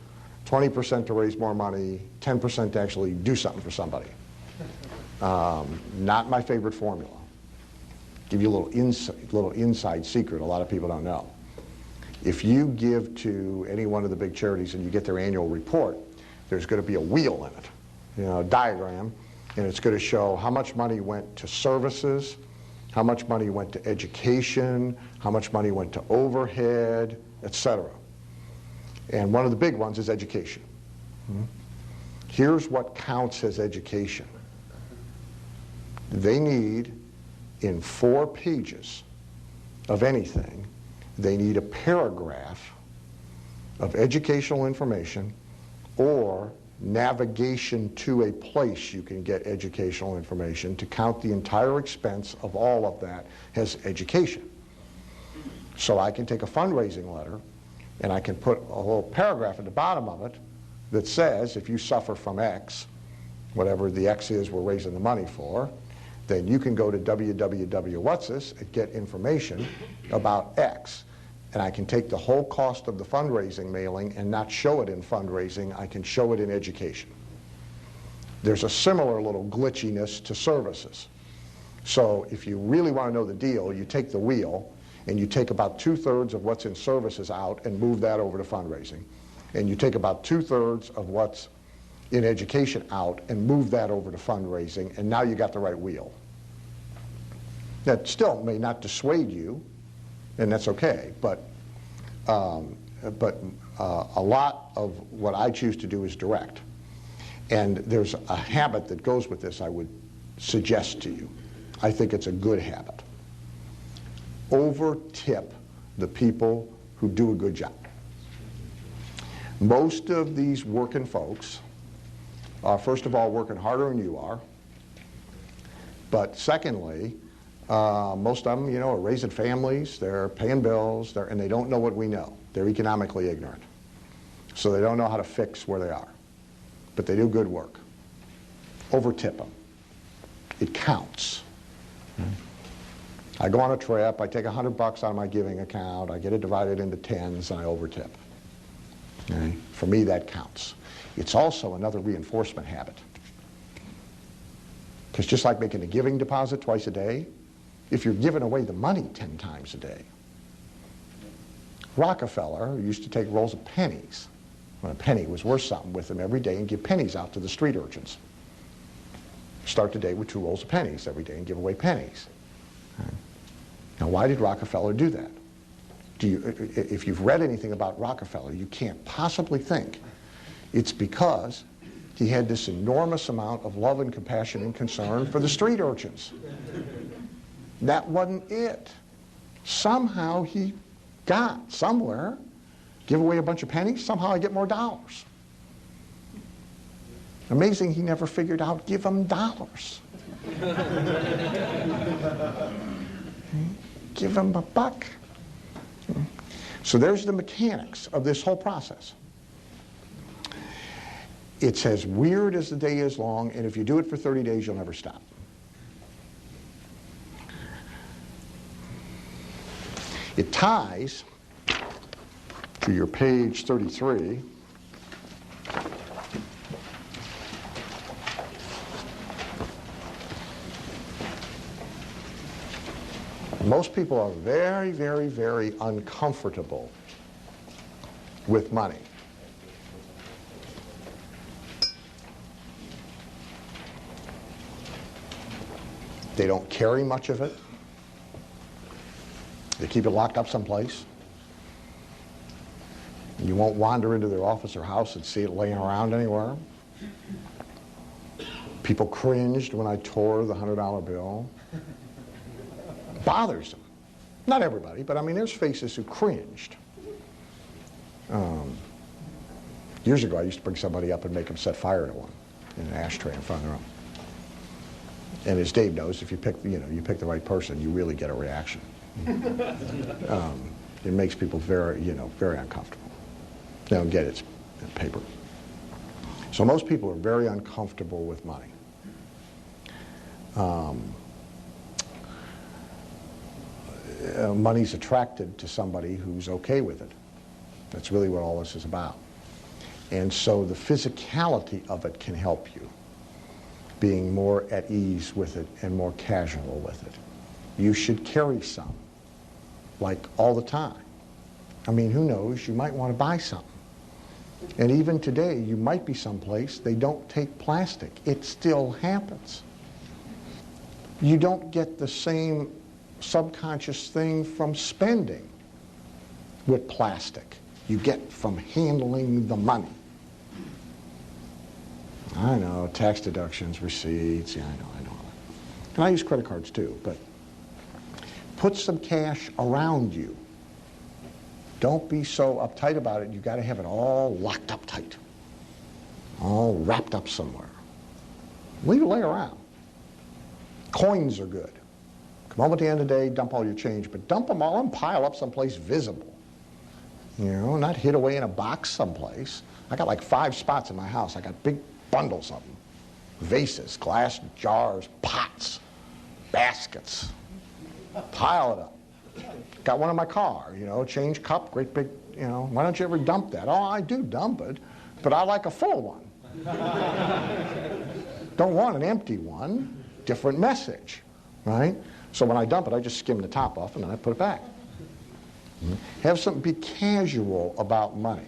20% to raise more money, 10% to actually do something for somebody. Not my favorite formula. Give you a little inside secret a lot of people don't know. If you give to any one of the big charities and you get their annual report, there's going to be a wheel in it, you know, a diagram, and it's going to show how much money went to services, how much money went to education, how much money went to overhead, etc. And one of the big ones is education. Here's what counts as education. They need, in 4 pages of anything, they need a paragraph of educational information or navigation to a place you can get educational information to count the entire expense of all of that as education. So I can take a fundraising letter and I can put a little paragraph at the bottom of it that says, if you suffer from X, whatever the X is we're raising the money for, then you can go to www.what's-this and get information about X. And I can take the whole cost of the fundraising mailing and not show it in fundraising, I can show it in education. There's a similar little glitchiness to services. So if you really want to know the deal, you take the wheel and you take about 2/3 of what's in services out and move that over to fundraising. And you take about 2/3 of what's in education out and move that over to fundraising, and now you got the right wheel. That still may not dissuade you, and that's okay, but a lot of what I choose to do is direct. And there's a habit that goes with this I would suggest to you. I think it's a good habit. Over-tip the people who do a good job. Most of these working folks are, first of all, working harder than you are, but secondly, most of them, you know, are raising families, they're paying bills, and they don't know what we know. They're economically ignorant. So they don't know how to fix where they are. But they do good work. Over-tip them. It counts. I go on a trip, I take $100 out of my giving account, I get it divided into tens, and I overtip. Okay? For me, that counts. It's also another reinforcement habit. Because just like making a giving deposit twice a day, if you're giving away the money 10 times a day. Rockefeller used to take rolls of pennies, when a penny was worth something, with him every day and give pennies out to the street urchins. Start the day with 2 rolls of pennies every day and give away pennies. Okay. Now, why did Rockefeller do that? If you've read anything about Rockefeller, you can't possibly think it's because he had this enormous amount of love and compassion and concern for the street urchins. That wasn't it. Somehow he got somewhere, give away a bunch of pennies, somehow I get more dollars. Amazing he never figured out give them dollars. Give them a buck. So there's the mechanics of this whole process. It's as weird as the day is long, and if you do it for 30 days, you'll never stop. It ties to your page 33. Most people are very, very, very uncomfortable with money. They don't carry much of it. They keep it locked up someplace. You won't wander into their office or house and see it laying around anywhere. People cringed when I tore the $100 bill. Bothers them. Not everybody, but I mean, there's faces who cringed. Years ago, I used to bring somebody up and make them set fire to one in an ashtray in front of their room. And as Dave knows, if you pick, you pick the right person, you really get a reaction. It makes people very, very uncomfortable. They don't get it in paper. So most people are very uncomfortable with money. Money's attracted to somebody who's okay with it. That's really what all this is about. And so the physicality of it can help you, being more at ease with it and more casual with it. You should carry some, like all the time. I mean, who knows, you might want to buy something. And even today, you might be someplace they don't take plastic. It still happens. You don't get the same subconscious thing from spending with plastic. You get from handling the money. I know, tax deductions, receipts, yeah, I know. And I use credit cards too, but put some cash around you. Don't be so uptight about it. You've got to have it all locked up tight, all wrapped up somewhere. Leave it lay around. Coins are good. Come home at the end of the day, dump all your change, but dump them all and pile up someplace visible. Not hid away in a box someplace. I got like 5 spots in my house. I got big bundles of them. Vases, glass jars, pots, baskets. Pile it up. Got one in my car, change cup, great big, why don't you ever dump that? Oh, I do dump it, but I like a full one. Don't want an empty one, different message, right? So when I dump it, I just skim the top off and then I put it back. Have something, be casual about money.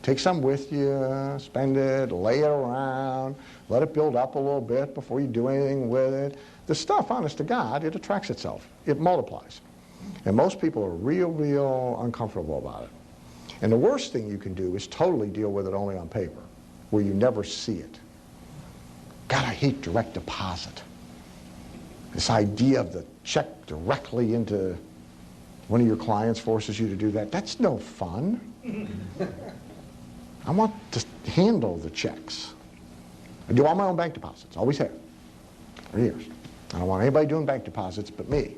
Take some with you, spend it, lay it around, let it build up a little bit before you do anything with it. The stuff, honest to God, it attracts itself. It multiplies. And most people are real uncomfortable about it. And the worst thing you can do is totally deal with it only on paper, where you never see it. God, I hate direct deposit. This idea of the check directly into one of your clients forces you to do that. That's no fun. I want to handle the checks. I do all my own bank deposits, always have, for years. I don't want anybody doing bank deposits but me.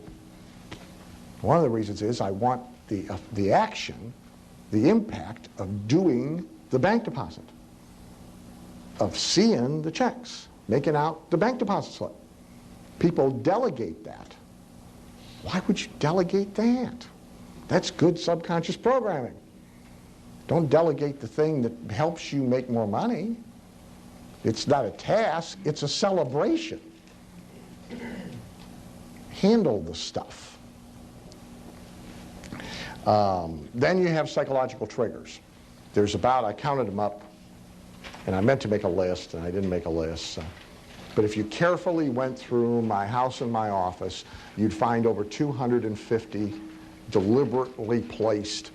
One of the reasons is I want the action, the impact of doing the bank deposit, of seeing the checks, making out the bank deposit slip. People delegate that. Why would you delegate that? That's good subconscious programming. Don't delegate the thing that helps you make more money. It's not a task, it's a celebration. Handle the stuff. Then you have psychological triggers. There's about, I counted them up, and I meant to make a list, and I didn't make a list. But if you carefully went through my house and my office, you'd find over 250 deliberately placed,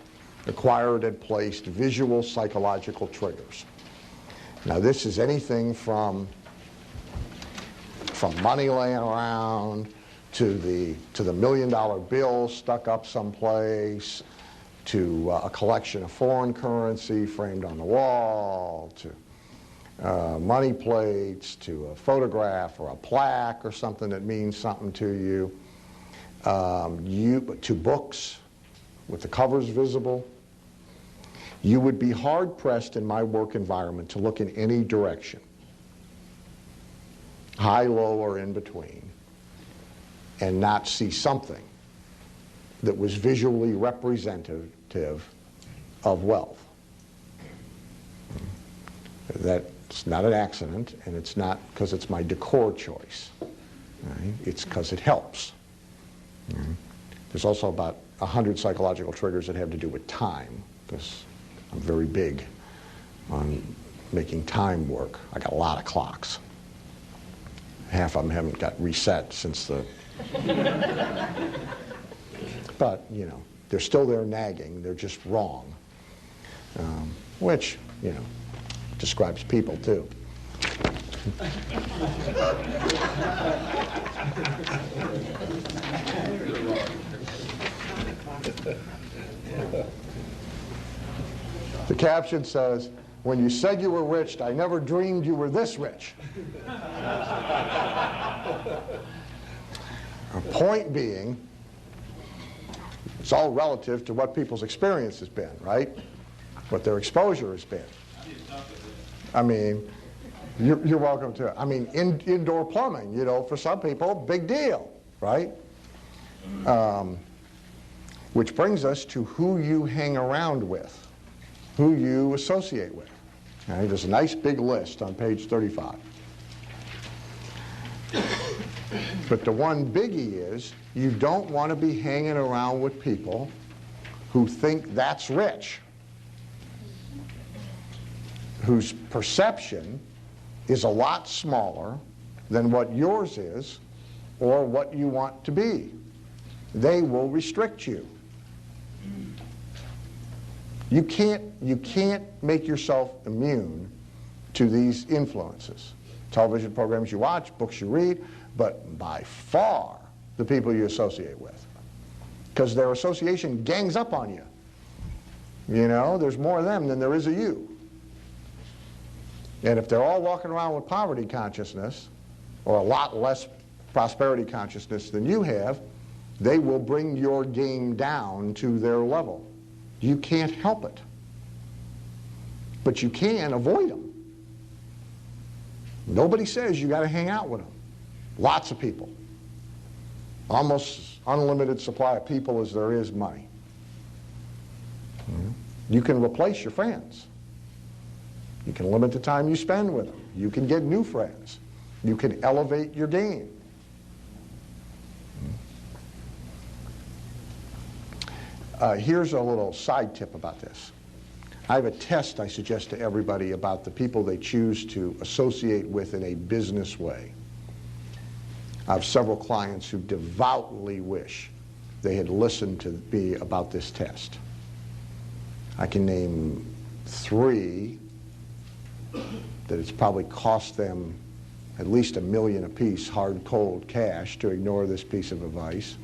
acquired and placed visual psychological triggers. Now this is anything from money laying around to the $1 million bill stuck up someplace, to a collection of foreign currency framed on the wall, to money plates, to a photograph or a plaque or something that means something to you, to books with the covers visible. You would be hard-pressed in my work environment to look in any direction, high, low, or in between, and not see something that was visually representative of wealth. That's not an accident, and it's not because it's my decor choice. Right? It's because it helps. There's also about 100 psychological triggers that have to do with time, because I'm very big on making time work. I got a lot of clocks. Half of them haven't got reset since the... But, you know, they're still there nagging. They're just wrong, which, you know, describes people, too. The caption says, "When you said you were rich, I never dreamed you were this rich." A point being, it's all relative to what people's experience has been, right? What their exposure has been. I mean, you're welcome to. I mean, indoor plumbing, you know, for some people, big deal, right? Which brings us to who you hang around with, who you associate with. Okay, there's a nice big list on page 35. But the one biggie is you don't want to be hanging around with people who think that's rich, whose perception is a lot smaller than what yours is or what you want to be. They will restrict you. You can't make yourself immune to these influences. Television programs you watch, books you read, but by far the people you associate with. Because their association gangs up on you. You know, there's more of them than there is of you. And if they're all walking around with poverty consciousness, or a lot less prosperity consciousness than you have, they will bring your game down to their level. You can't help it. But you can avoid them. Nobody says you got to hang out with them. Lots of people. Almost unlimited supply of people as there is money. You can replace your friends. You can limit the time you spend with them. You can get new friends. You can elevate your game. Here's a little side tip about this. I have a test I suggest to everybody about the people they choose to associate with in a business way. I have several clients who devoutly wish they had listened to me about this test. I can name 3 that it's probably cost them at least $1 million apiece, hard, cold cash, to ignore this piece of advice.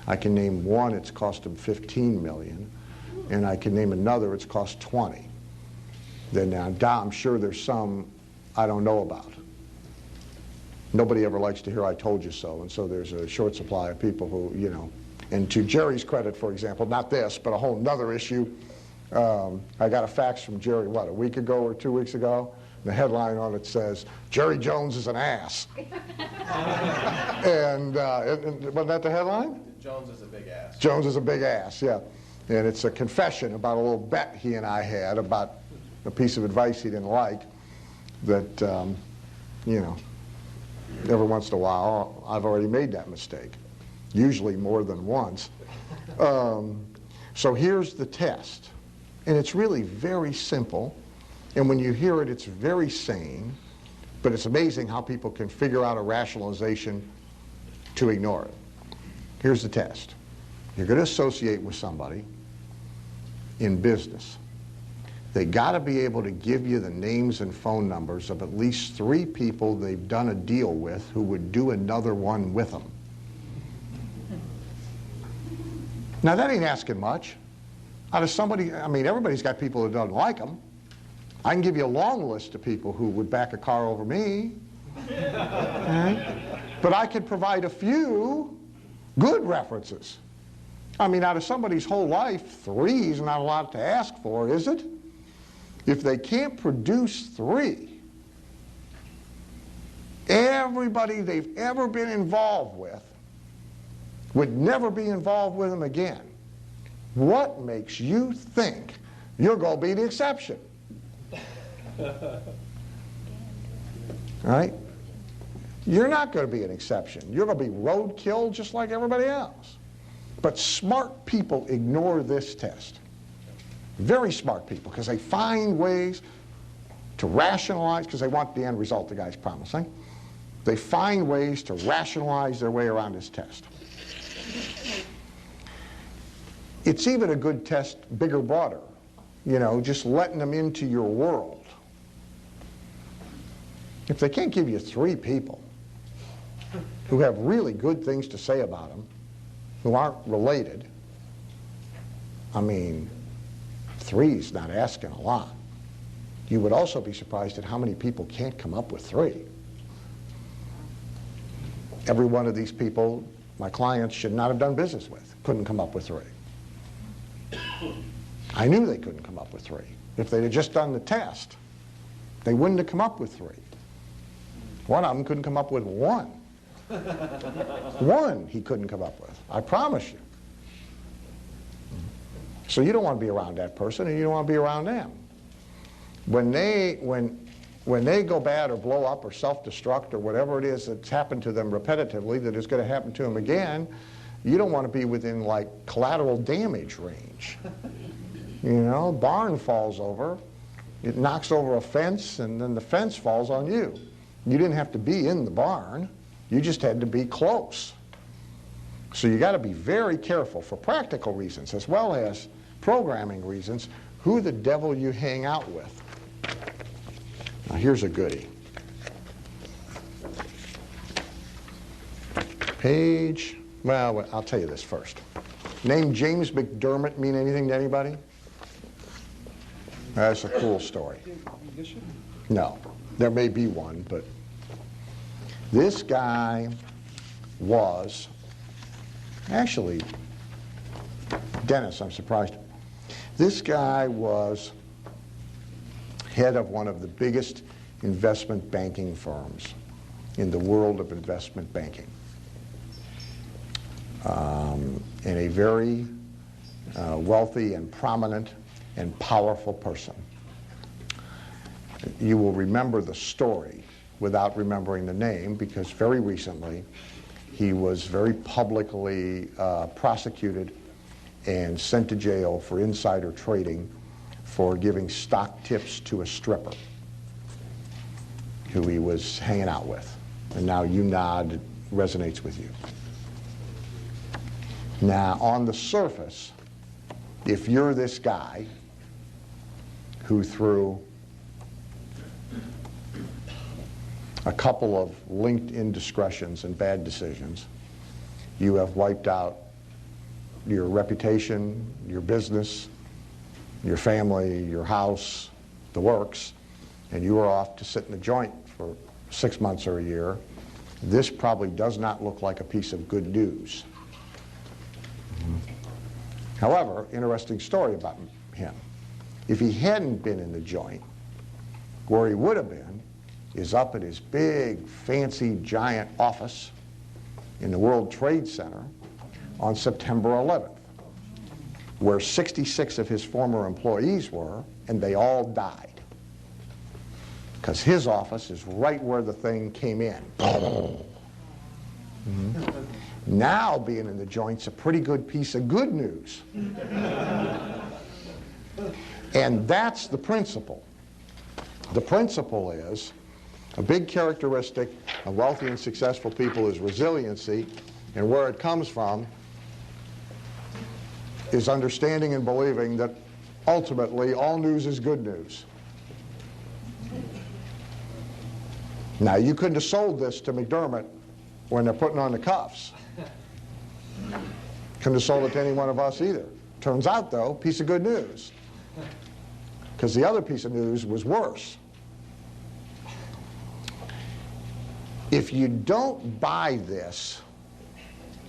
I can name 1 it's cost them $15 million, and I can name another it's cost 20. Then I'm sure there's some I don't know about. Nobody ever likes to hear "I told you so," and so there's a short supply of people who, you know. And to Jerry's credit, for example, not this, but a whole other issue. I got a fax from Jerry, what, a week ago or 2 weeks ago? The headline on it says, "Jerry Jones is an ass." And wasn't that the headline? Jones is a big ass. Jones is a big ass, yeah. And it's a confession about a little bet he and I had about a piece of advice he didn't like that, you know, every once in a while I've already made that mistake, usually more than once. So here's the test. And it's really very simple. And when you hear it, it's very sane. But it's amazing how people can figure out a rationalization to ignore it. Here's the test. You're going to associate with somebody in business. They got to be able to give you the names and phone numbers of at least 3 people they've done a deal with who would do another one with them. Now that ain't asking much. Out of somebody, I mean, everybody's got people that don't like them. I can give you a long list of people who would back a car over me. Right? But I could provide a few good references. I mean, out of somebody's whole life, 3 is not a lot to ask for, is it? If they can't produce 3, everybody they've ever been involved with would never be involved with them again. What makes you think you're going to be the exception? Right? You're not going to be an exception. You're going to be roadkill just like everybody else. But smart people ignore this test. Very smart people, because they find ways to rationalize, because they want the end result the guy's promising. They find ways to rationalize their way around his test. It's even a good test, bigger, broader, you know, just letting them into your world. If they can't give you 3 people who have really good things to say about them, who aren't related, I mean, 3's not asking a lot. You would also be surprised at how many people can't come up with 3. Every one of these people my clients should not have done business with couldn't come up with 3. I knew they couldn't come up with 3. If they'd have just done the test, they wouldn't have come up with 3. One of them couldn't come up with 1. 1 he couldn't come up with, I promise you. So you don't want to be around that person, and you don't want to be around them. When they go bad or blow up or self-destruct or whatever it is that's happened to them repetitively that is going to happen to them again, you don't want to be within like collateral damage range. You know, barn falls over, it knocks over a fence, and then the fence falls on you. You didn't have to be in the barn, you just had to be close. So you got to be very careful for practical reasons as well as programming reasons, who the devil you hang out with. Now here's a goodie. Page, well, I'll tell you this first. Name James McDermott mean anything to anybody? That's a cool story. No, there may be one, but this guy was, actually, Dennis, I'm surprised. This guy was head of one of the biggest investment banking firms in the world of investment banking. And a very wealthy and prominent and powerful person. You will remember the story without remembering the name, because very recently he was very publicly prosecuted and sent to jail for insider trading for giving stock tips to a stripper who he was hanging out with. And now you nod, it resonates with you. Now, on the surface, if you're this guy who through a couple of linked indiscretions and bad decisions, you have wiped out your reputation, your business, your family, your house, the works, and you are off to sit in the joint for 6 months or a year, this probably does not look like a piece of good news. However, interesting story about him. If he hadn't been in the joint, where he would have been is up at his big, fancy, giant office in the World Trade Center, on September 11th, where 66 of his former employees were, and they all died. Because his office is right where the thing came in. Now being in the joint's a pretty good piece of good news. And that's the principle. The principle is, a big characteristic of wealthy and successful people is resiliency, and where it comes from is understanding and believing that ultimately all news is good news. Now, you couldn't have sold this to Mcdermott when they're putting on the cuffs. Couldn't have sold it to any one of us either. Turns out, though, piece of good news. Because the other piece of news was worse. If you don't buy this,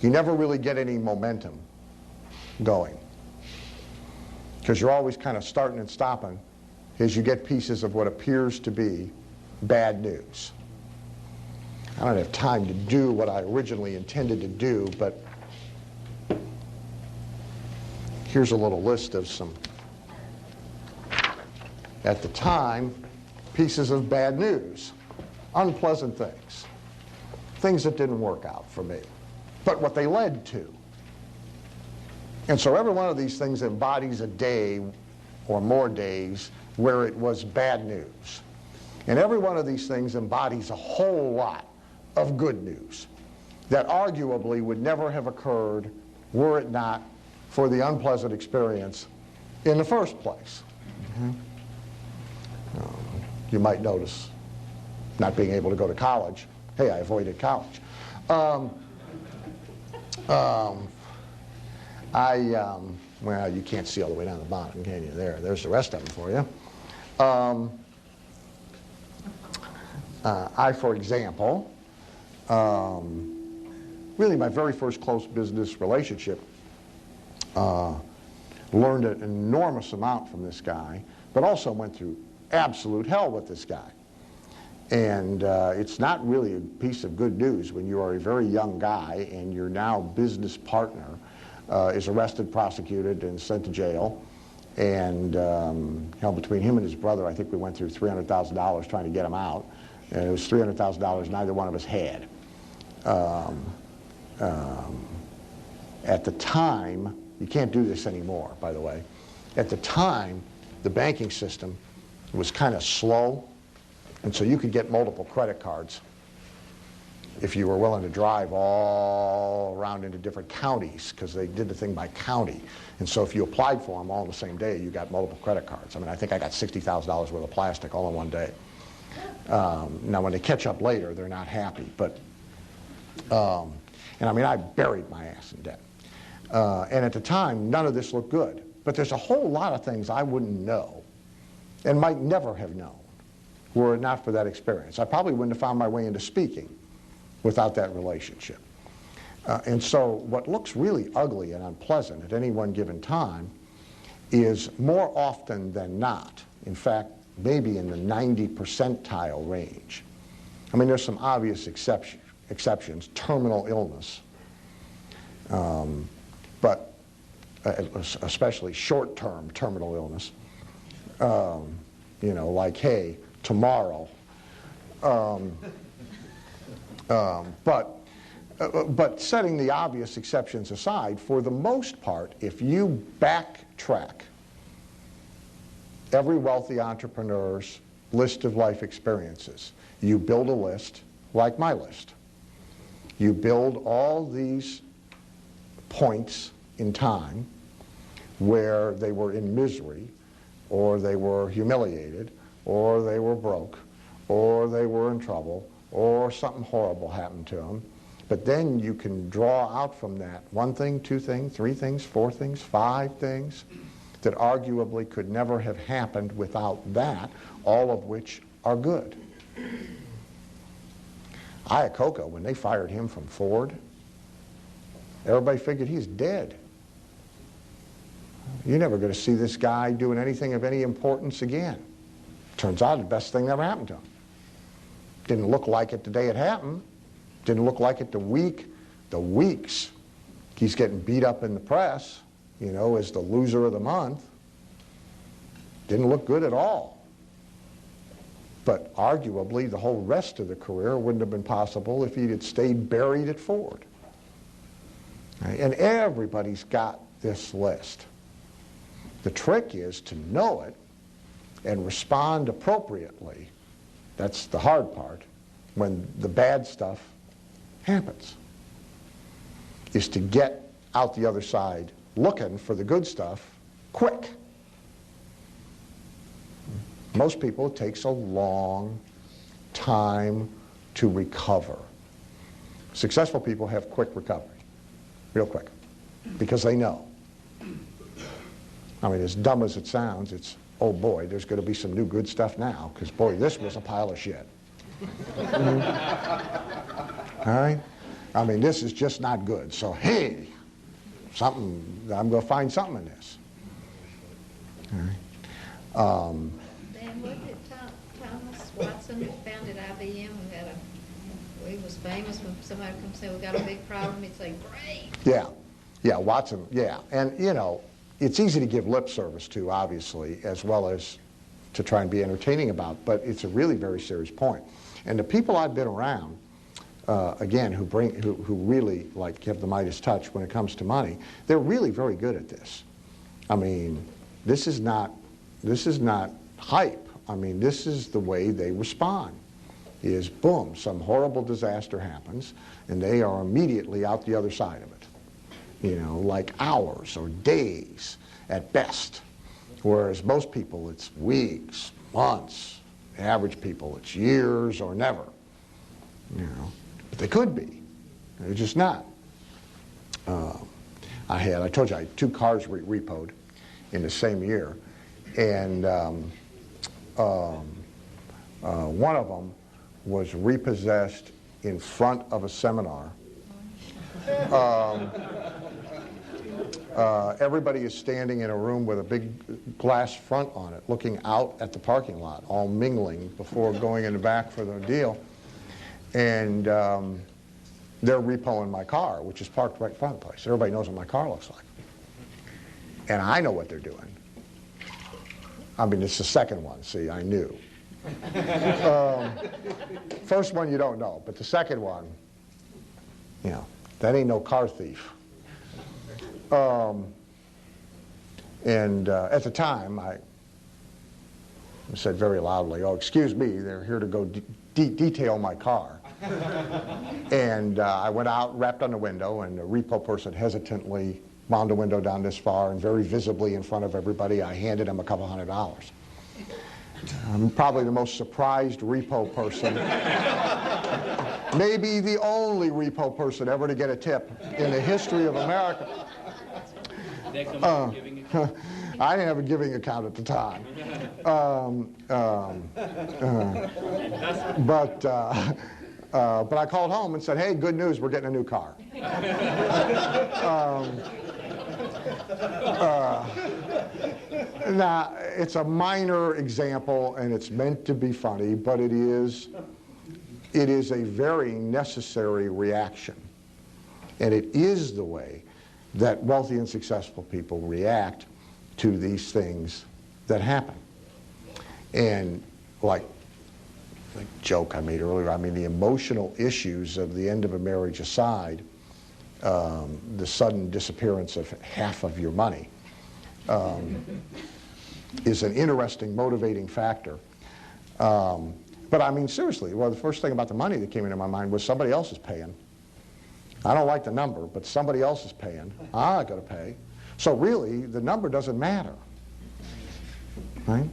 you never really get any momentum going. Because you're always kind of starting and stopping as you get pieces of what appears to be bad news. I don't have time to do what I originally intended to do, but here's a little list of some, at the time, pieces of bad news, unpleasant things, things that didn't work out for me, but what they led to. And so every one of these things embodies a day or more days where it was bad news. And every one of these things embodies a whole lot of good news that arguably would never have occurred were it not for the unpleasant experience in the first place. You might notice not being able to go to college. Hey, I avoided college. Well, you can't see all the way down the bottom, can you? There's the rest of them for you. For example, really my very first close business relationship, learned an enormous amount from this guy, but also went through absolute hell with this guy. And it's not really a piece of good news when you are a very young guy and your now business partner is arrested, prosecuted, and sent to jail. And between him and his brother, I think we went through $300,000 trying to get him out. And it was $300,000 neither one of us had. At the time, you can't do this anymore, by the way. At the time, the banking system was kind of slow, and so you could get multiple credit cards if you were willing to drive all around into different counties, because they did the thing by county. And so if you applied for them all on the same day, you got multiple credit cards. I mean, I think I got $60,000 worth of plastic all in one day. Now, when they catch up later, they're not happy. But, and I mean, I buried my ass in debt. And at the time, none of this looked good. But there's a whole lot of things I wouldn't know and might never have known were it not for that experience. I probably wouldn't have found my way into speaking without that relationship. And so what looks really ugly and unpleasant at any one given time is more often than not, in fact, maybe in the 90 percentile range. I mean, there's some obvious exceptions, terminal illness, but especially short-term terminal illness, like, hey, tomorrow. But setting the obvious exceptions aside, for the most part, if you backtrack every wealthy entrepreneur's list of life experiences, you build a list like my list. You build all these points in time where they were in misery, or they were humiliated, or they were broke, or they were in trouble, or something horrible happened to them. But then you can draw out from that one thing, two things, three things, four things, five things that arguably could never have happened without that, all of which are good. Iacocca, when they fired him from Ford, everybody figured he's dead. You're never going to see this guy doing anything of any importance again. Turns out the best thing that ever happened to him. Didn't look like it the day it happened. Didn't look like it the weeks he's getting beat up in the press, you know, as the loser of the month. Didn't look good at all. But arguably, the whole rest of the career wouldn't have been possible if he had stayed buried at Ford. Right? And everybody's got this list. The trick is to know it and respond appropriately. That's the hard part when the bad stuff happens, is to get out the other side looking for the good stuff quick. Most people, it takes a long time to recover. Successful people have quick recovery, real quick, because they know. I mean, as dumb as it sounds, it's, oh boy, there's going to be some new good stuff now, because boy, this was a pile of shit. All right? I mean, this is just not good. So, hey, something, I'm going to find something in this. All right? Dan, wasn't it Thomas Watson who founded IBM, he was famous when somebody comes and say, we got a big problem, he'd say, great. Yeah, Watson, yeah. And, you know, it's easy to give lip service to, obviously, as well as to try and be entertaining about, but it's a really very serious point. And the people I've been around, again, who really like have the Midas touch when it comes to money, they're really very good at this. I mean, this is not hype. I mean, this is the way they respond. Is boom, some horrible disaster happens, and they are immediately out the other side of it. You know, like hours or days at best. Whereas most people, it's weeks, months. Average people, it's years or never. You know, but they could be. They're just not. I told you I had 2 cars repoed in the same year, and one of them was repossessed in front of a seminar. Everybody is standing in a room with a big glass front on it, looking out at the parking lot, all mingling before going in the back for the deal. And they're repoing my car, which is parked right in front of the place. Everybody knows what my car looks like. And I know what they're doing. I mean, it's the second one, see, I knew. First one you don't know, but the second one, you know, that ain't no car thief. At the time, I said very loudly, oh, excuse me, they're here to go detail my car. And I went out, rapped on the window, and the repo person hesitantly wound the window down this far, and very visibly in front of everybody, I handed him a couple $100. I'm probably the most surprised repo person, maybe the only repo person ever to get a tip in the history of America. I didn't have a giving account at the time. But I called home and said, hey, good news, we're getting a new car. Now, it's a minor example, and it's meant to be funny, but it is a very necessary reaction. And it is the way that wealthy and successful people react to these things that happen. And like the joke I made earlier, I mean, the emotional issues of the end of a marriage aside, the sudden disappearance of half of your money is an interesting motivating factor. But I mean, seriously, well, the first thing about the money that came into my mind was somebody else is paying. I don't like the number, but somebody else is paying. I got to pay. So really, the number doesn't matter. Right?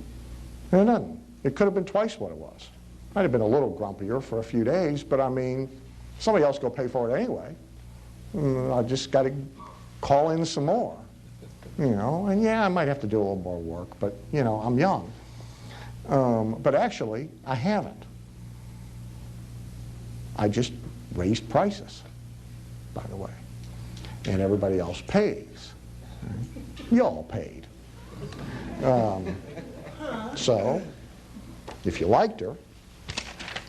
It doesn't. It could have been twice what it was. Might have been a little grumpier for a few days, but I mean, somebody else go pay for it anyway. I just got to call in some more. You know, and yeah, I might have to do a little more work, but you know, I'm young. But actually, I haven't. I just raised prices, by the way. And everybody else pays. You all paid. So, if you liked her,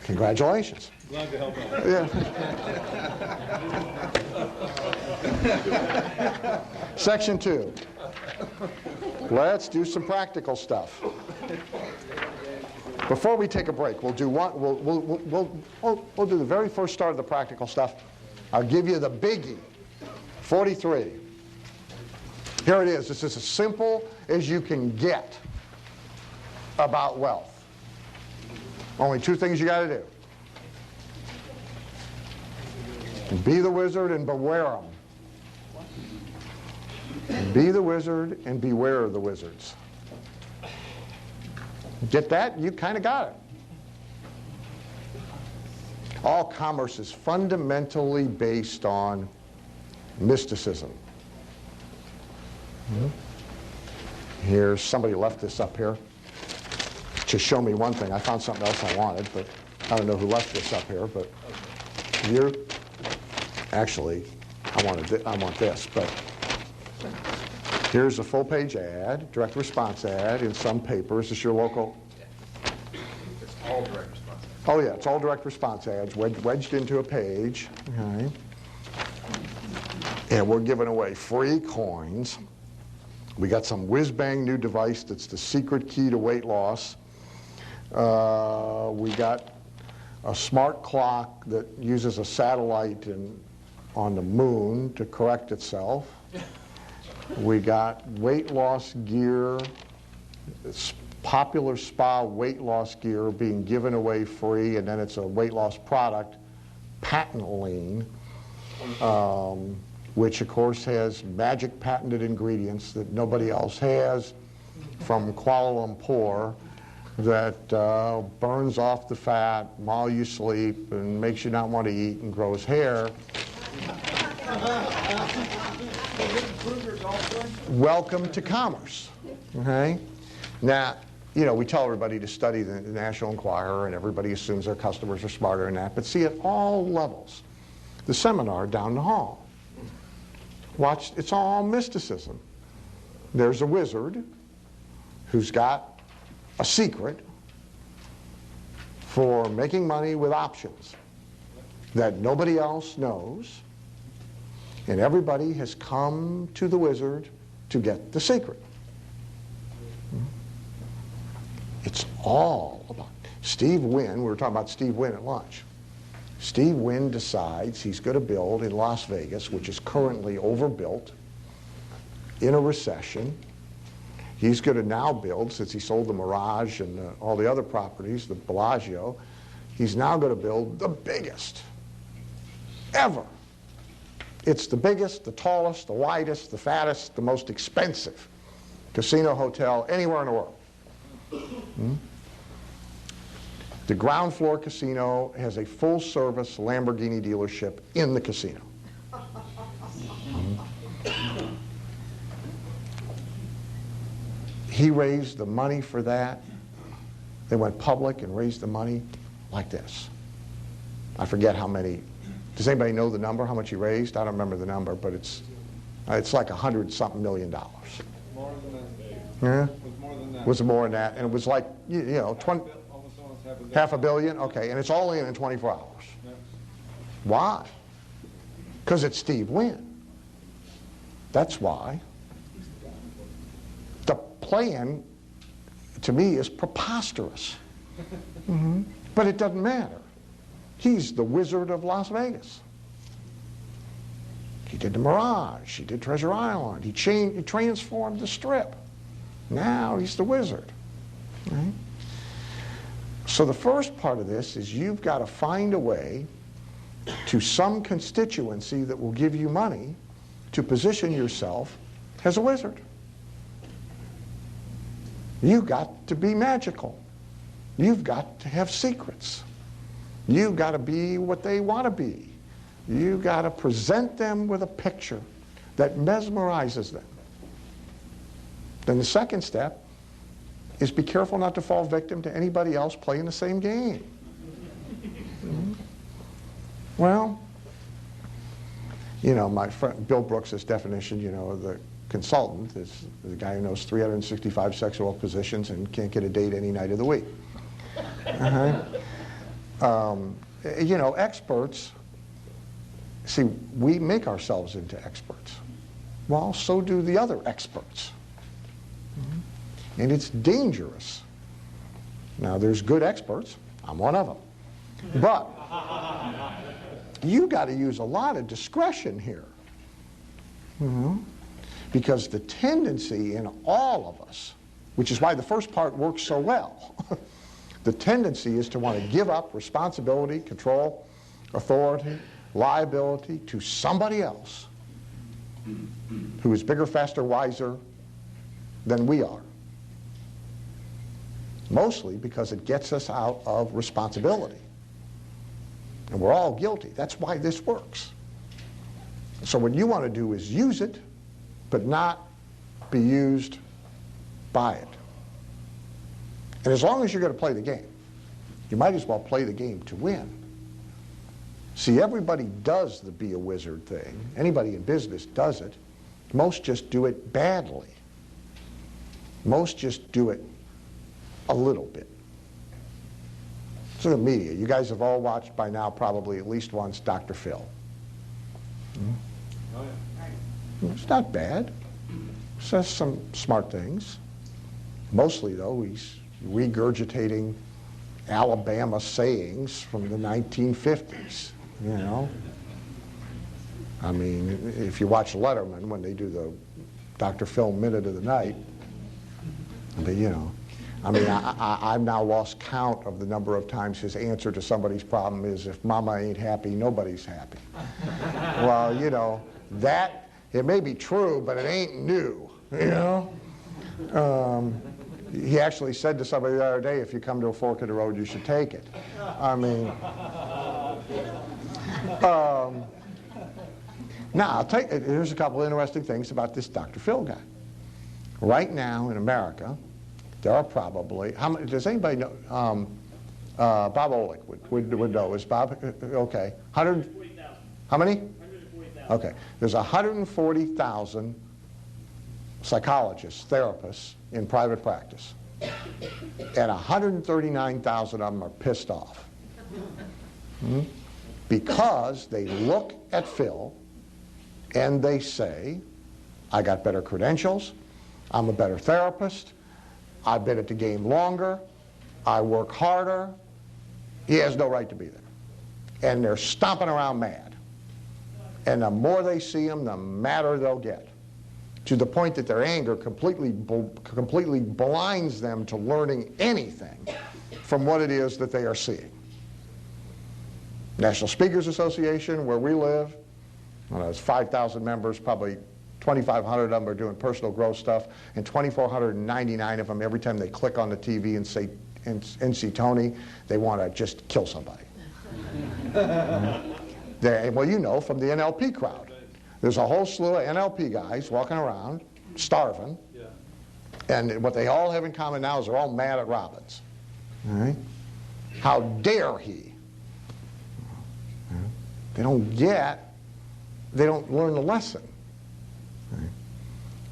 congratulations. Glad to help out. Yeah. Section 2. Let's do some practical stuff. Before we take a break, we'll do the very first start of the practical stuff. I'll give you the biggie. 43. Here it is. This is as simple as you can get about wealth. Only 2 things you got to do. Be the wizard and beware them. Be the wizard and beware of the wizards. Get that? You kind of got it. All commerce is fundamentally based on mysticism. Here's somebody left this up here to show me one thing. I found something else I wanted, but I don't know who left this up here. But you, actually, I want this. But here's a full-page ad, direct response ad in some papers. Is this your local? It's all direct response. Oh yeah, it's all direct response ads wedged into a page. Okay. And we're giving away free coins. We got some whiz-bang new device that's the secret key to weight loss. We got a smart clock that uses a satellite on the moon to correct itself. We got weight loss gear, popular spa weight loss gear being given away free, and then it's a weight loss product, patent lien, which of course has magic patented ingredients that nobody else has from Kuala Lumpur that burns off the fat while you sleep and makes you not want to eat and grows hair. Welcome to commerce. Okay? Now, you know, we tell everybody to study the National Enquirer, and everybody assumes their customers are smarter than that, but see, at all levels, the seminar down the hall, watch, it's all mysticism. There's a wizard who's got a secret for making money with options that nobody else knows, and everybody has come to the wizard to get the secret. It's all about Steve Wynn. We were talking about Steve Wynn at lunch. Steve Wynn decides he's going to build in Las Vegas, which is currently overbuilt, in a recession. He's going to now build, since he sold the Mirage and all the other properties, the Bellagio, he's now going to build the biggest ever. It's the biggest, the tallest, the widest, the fattest, the most expensive casino hotel anywhere in the world. The ground floor casino has a full-service Lamborghini dealership in the casino. He raised the money for that. They went public and raised the money like this. I forget how many. Does anybody know the number, how much he raised? I don't remember the number, but it's like $100-something million. More than that. Yeah? It was more than that. Was it more than that? And it was like, you know, Almost half a billion? Okay, and it's all in 24 hours. Yeah. Why? Because it's Steve Wynn. That's why. The plan, to me, is preposterous. But it doesn't matter. He's the Wizard of Las Vegas. He did the Mirage. He did Treasure Island. He transformed the Strip. Now he's the Wizard. Right? So the first part of this is you've got to find a way to some constituency that will give you money to position yourself as a wizard. You've got to be magical. You've got to have secrets. You've got to be what they want to be. You've got to present them with a picture that mesmerizes them. Then the second step is be careful not to fall victim to anybody else playing the same game. Well, you know, my friend Bill Brooks' definition, you know, the consultant is the guy who knows 365 sexual positions and can't get a date any night of the week. you know, experts, see, we make ourselves into experts. Well, so do the other experts. And it's dangerous. Now, there's good experts. I'm one of them. But you got to use a lot of discretion here. Because the tendency in all of us, which is why the first part works so well, the tendency is to want to give up responsibility, control, authority, liability to somebody else who is bigger, faster, wiser than we are. Mostly because it gets us out of responsibility. And we're all guilty. That's why this works. So what you want to do is use it, but not be used by it. And as long as you're going to play the game, you might as well play the game to win. See, everybody does the be a wizard thing. Anybody in business does it. Most just do it badly. Most just do it a little bit. So the media, you guys have all watched by now probably at least once Dr. Phil. Oh, yeah. It's not bad. Says some smart things. Mostly, though, he's regurgitating Alabama sayings from the 1950s, you know. I mean, if you watch Letterman when they do the Dr. Phil Minute of the Night, but, you know, I mean, I've now lost count of the number of times his answer to somebody's problem is, if mama ain't happy, nobody's happy. Well, you know, that, it may be true, but it ain't new, you know? He actually said to somebody the other day, if you come to a fork in the road, you should take it. I mean, now, I'll tell you, here's a couple of interesting things about this Dr. Phil guy. Right now in America, there are probably, how many, does anybody know, Bob Olick would know, is Bob, okay, 140,000. How many? 140,000. Okay, there's 140,000 psychologists, therapists in private practice, and 139,000 of them are pissed off. Because they look at Phil and they say, I got better credentials, I'm a better therapist, I've been at the game longer, I work harder, he has no right to be there. And they're stomping around mad. And the more they see him, the madder they'll get, to the point that their anger completely blinds them to learning anything from what it is that they are seeing. National Speakers Association, where we live, there's 5,000 members, probably 2,500 of them are doing personal growth stuff, and 2,499 of them, every time they click on the TV and say, and see Tony, they want to just kill somebody. Well, you know, from the NLP crowd. There's a whole slew of NLP guys walking around, starving, and what they all have in common now is they're all mad at Robbins. All right? How dare he? They don't learn the lesson. Right?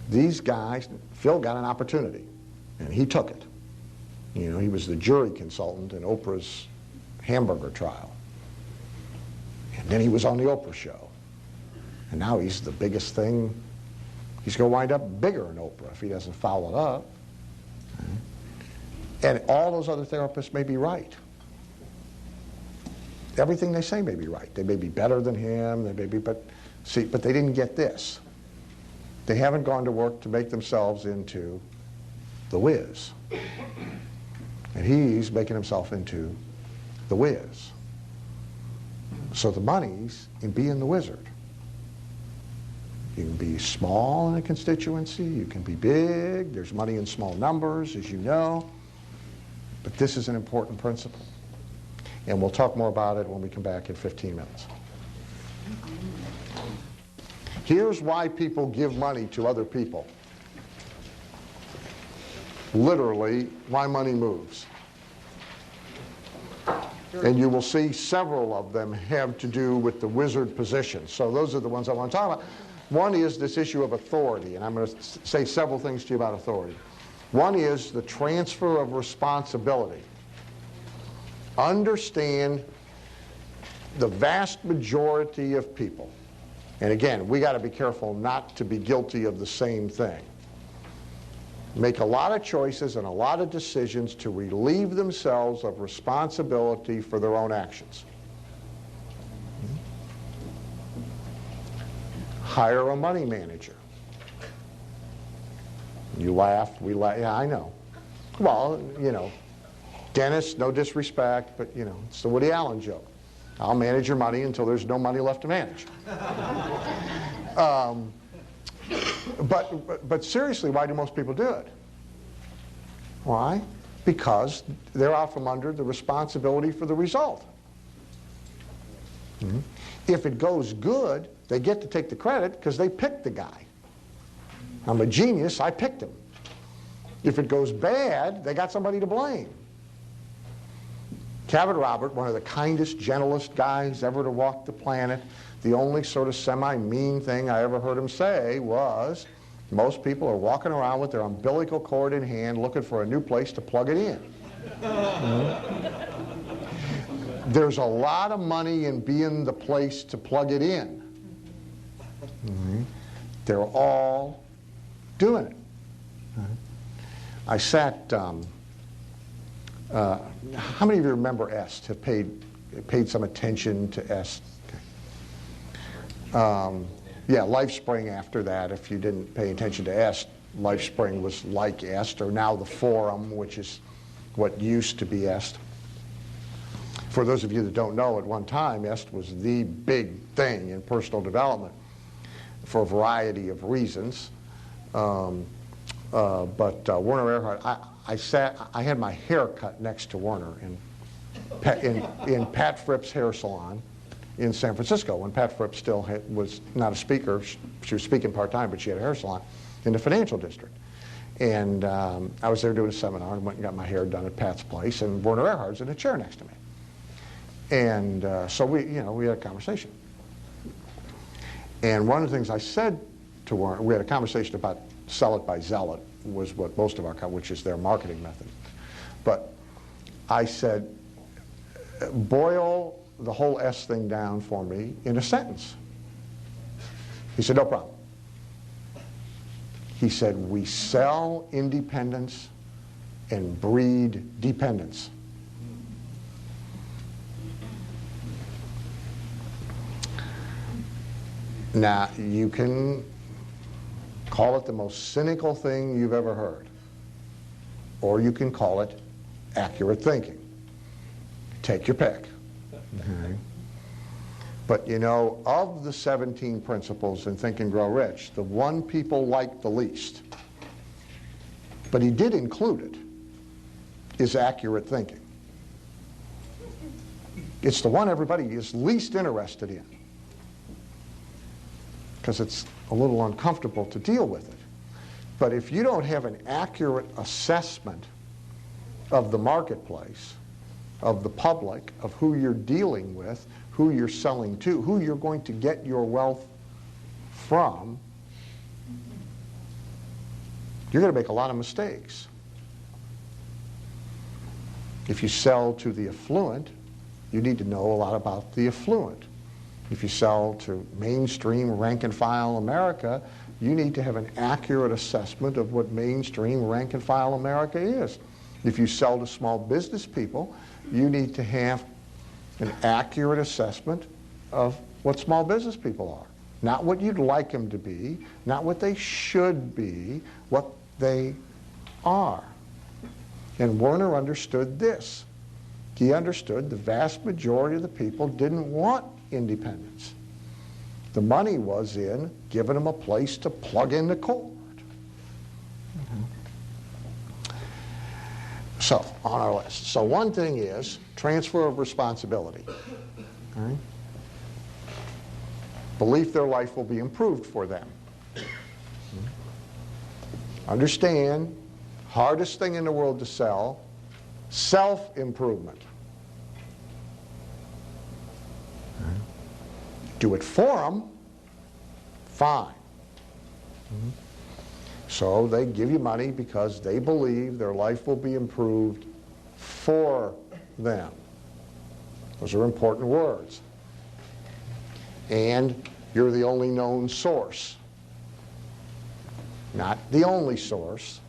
These guys, Phil got an opportunity, and he took it. You know, he was the jury consultant in Oprah's hamburger trial. And then he was on the Oprah show. And now he's the biggest thing. He's going to wind up bigger than Oprah if he doesn't follow it up. Right? And all those other therapists may be right. Everything they say may be right. They may be better than him, they may be, but they didn't get this. They haven't gone to work to make themselves into the whiz. And he's making himself into the whiz. So the money's in being the wizard. You can be small in a constituency, you can be big, there's money in small numbers, as you know, but this is an important principle. And we'll talk more about it when we come back in 15 minutes. Here's why people give money to other people. Literally, why money moves. And you will see several of them have to do with the wizard position. So those are the ones I want to talk about. One is this issue of authority, and I'm going to say several things to you about authority. One is the transfer of responsibility. Understand The vast majority of people, and again, we got to be careful not to be guilty of the same thing, make a lot of choices and a lot of decisions to relieve themselves of responsibility for their own actions. Hire a money manager. You laugh, we laugh, yeah, I know. Well, you know, Dennis, no disrespect, but you know, it's the Woody Allen joke. I'll manage your money until there's no money left to manage. But seriously, why do most people do it? Why? Because they're out from under the responsibility for the result. Mm-hmm. If it goes good, they get to take the credit because they picked the guy. I'm a genius, I picked him. If it goes bad, they got somebody to blame. Cabot Robert, one of the kindest, gentlest guys ever to walk the planet, the only sort of semi-mean thing I ever heard him say was, most people are walking around with their umbilical cord in hand looking for a new place to plug it in. Mm-hmm. There's a lot of money in being the place to plug it in. Mm-hmm. They're all doing it. Mm-hmm. I sat... how many of you remember EST, have paid some attention to EST? Okay. Yeah, LifeSpring after that, if you didn't pay attention to EST, LifeSpring was like EST, or now the Forum, which is what used to be EST. For those of you that don't know, at one time, EST was the big thing in personal development for a variety of reasons. But Werner Erhard, I had my hair cut next to Werner in Pat Fripp's hair salon in San Francisco when Pat Fripp still was not a speaker. She was speaking part-time, but she had a hair salon in the financial district. And I was there doing a seminar and went and got my hair done at Pat's place, and Werner Erhard's in a chair next to me. And so we had a conversation. And one of the things I said to Werner, we had a conversation about sell it by zealot, was what most of our, which is their marketing method. But I said, boil the whole S thing down for me in a sentence. He said, no problem. He said, we sell independence and breed dependence. Now, you can call it the most cynical thing you've ever heard, or you can call it accurate thinking. Take your pick. Okay. But you know, of the 17 principles in Think and Grow Rich, the one people like the least, but he did include it, is accurate thinking. It's the one everybody is least interested in, because it's a little uncomfortable to deal with it. But if you don't have an accurate assessment of the marketplace, of the public, of who you're dealing with, who you're selling to, who you're going to get your wealth from, you're going to make a lot of mistakes. If you sell to the affluent, you need to know a lot about the affluent. If you sell to mainstream rank-and-file America, you need to have an accurate assessment of what mainstream rank-and-file America is. If you sell to small business people, you need to have an accurate assessment of what small business people are. Not what you'd like them to be, not what they should be, what they are. And Werner understood this. He understood the vast majority of the people didn't want independence. The money was in giving them a place to plug in the cord. So, on our list. So one thing is transfer of responsibility. Okay? Belief their life will be improved for them. Understand, hardest thing in the world to sell, self-improvement. Do it for them, fine. So they give you money because they believe their life will be improved for them. Those are important words. and you're the only known source. Not the only source,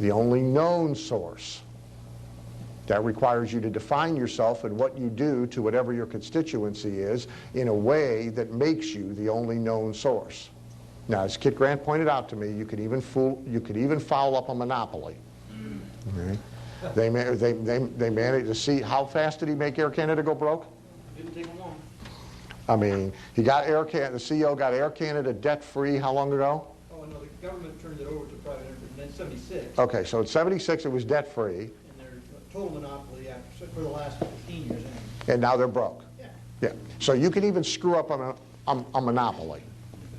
the only known source. That requires you to define yourself and what you do to whatever your constituency is in a way that makes you the only known source. Now, as Kit Grant pointed out to me, you could even foul up a monopoly. Okay? They managed to see, how fast did he make Air Canada go broke? Didn't take him long. I mean, he got Air Canada, the CEO got Air Canada debt-free how long ago? Oh, no, the government turned it over to private enterprise in 1976. Okay, so in 76 it was debt-free. And they're total monopoly for the last 15 years anyway. And now they're broke. Yeah. Yeah. So you can even screw up on a monopoly.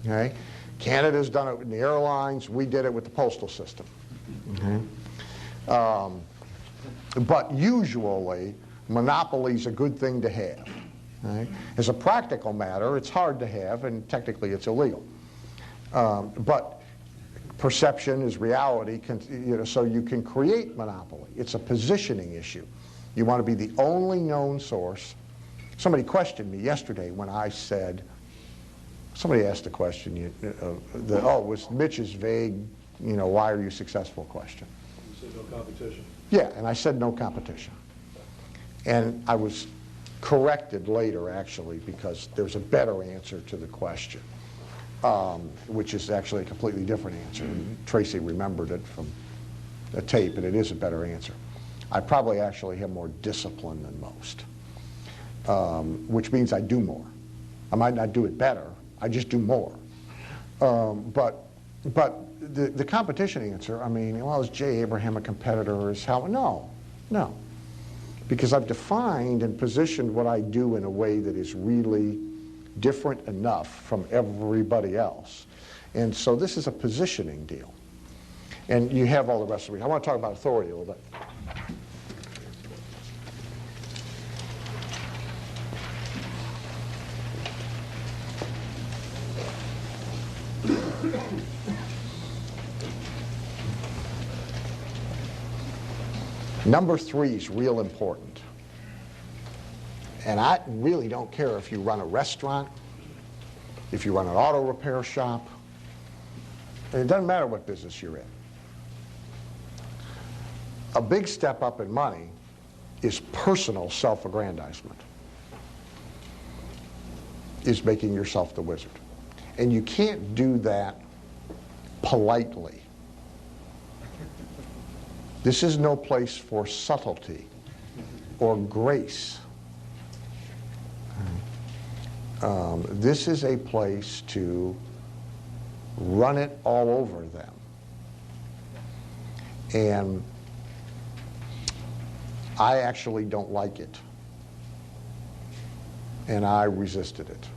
Okay? Canada's done it with the airlines. We did it with the postal system. Okay? But usually, monopoly's a good thing to have. Right? As a practical matter, it's hard to have, and technically it's illegal. But perception is reality, so you can create monopoly. It's a positioning issue. You want to be the only known source. Somebody questioned me yesterday when I said, somebody asked a question, was Mitch's vague, why are you successful question. You said no competition. Yeah, and I said no competition. And I was corrected later, actually, because there's a better answer to the question, which is actually a completely different answer. And Tracy remembered it from a tape, and it is a better answer. I probably actually have more discipline than most, which means I do more. I might not do it better, I just do more. But the competition answer, I mean, well, is Jay Abraham a competitor? Is how? No. Because I've defined and positioned what I do in a way that is really different enough from everybody else. And so this is a positioning deal. And you have all the rest of it. I want to talk about authority a little bit. Number 3 is real important. And I really don't care if you run a restaurant, if you run an auto repair shop. It doesn't matter what business you're in. A big step up in money is personal self-aggrandizement, is making yourself the wizard. And you can't do that politely. This is no place for subtlety or grace. This is a place to run it all over them. And I actually don't like it. And I resisted it.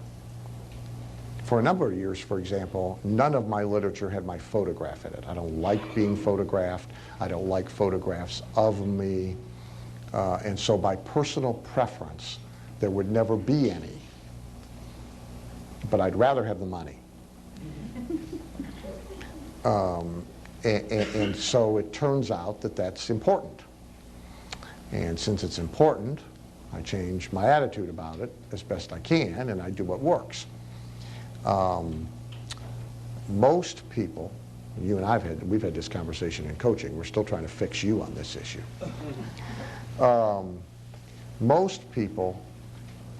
For a number of years, for example, none of my literature had my photograph in it. I don't like being photographed. I don't like photographs of me. And so by personal preference, there would never be any. But I'd rather have the money. And so it turns out that that's important. And since it's important, I change my attitude about it as best I can, and I do what works. Most people, you and we've had this conversation in coaching. We're still trying to fix you on this issue. Most people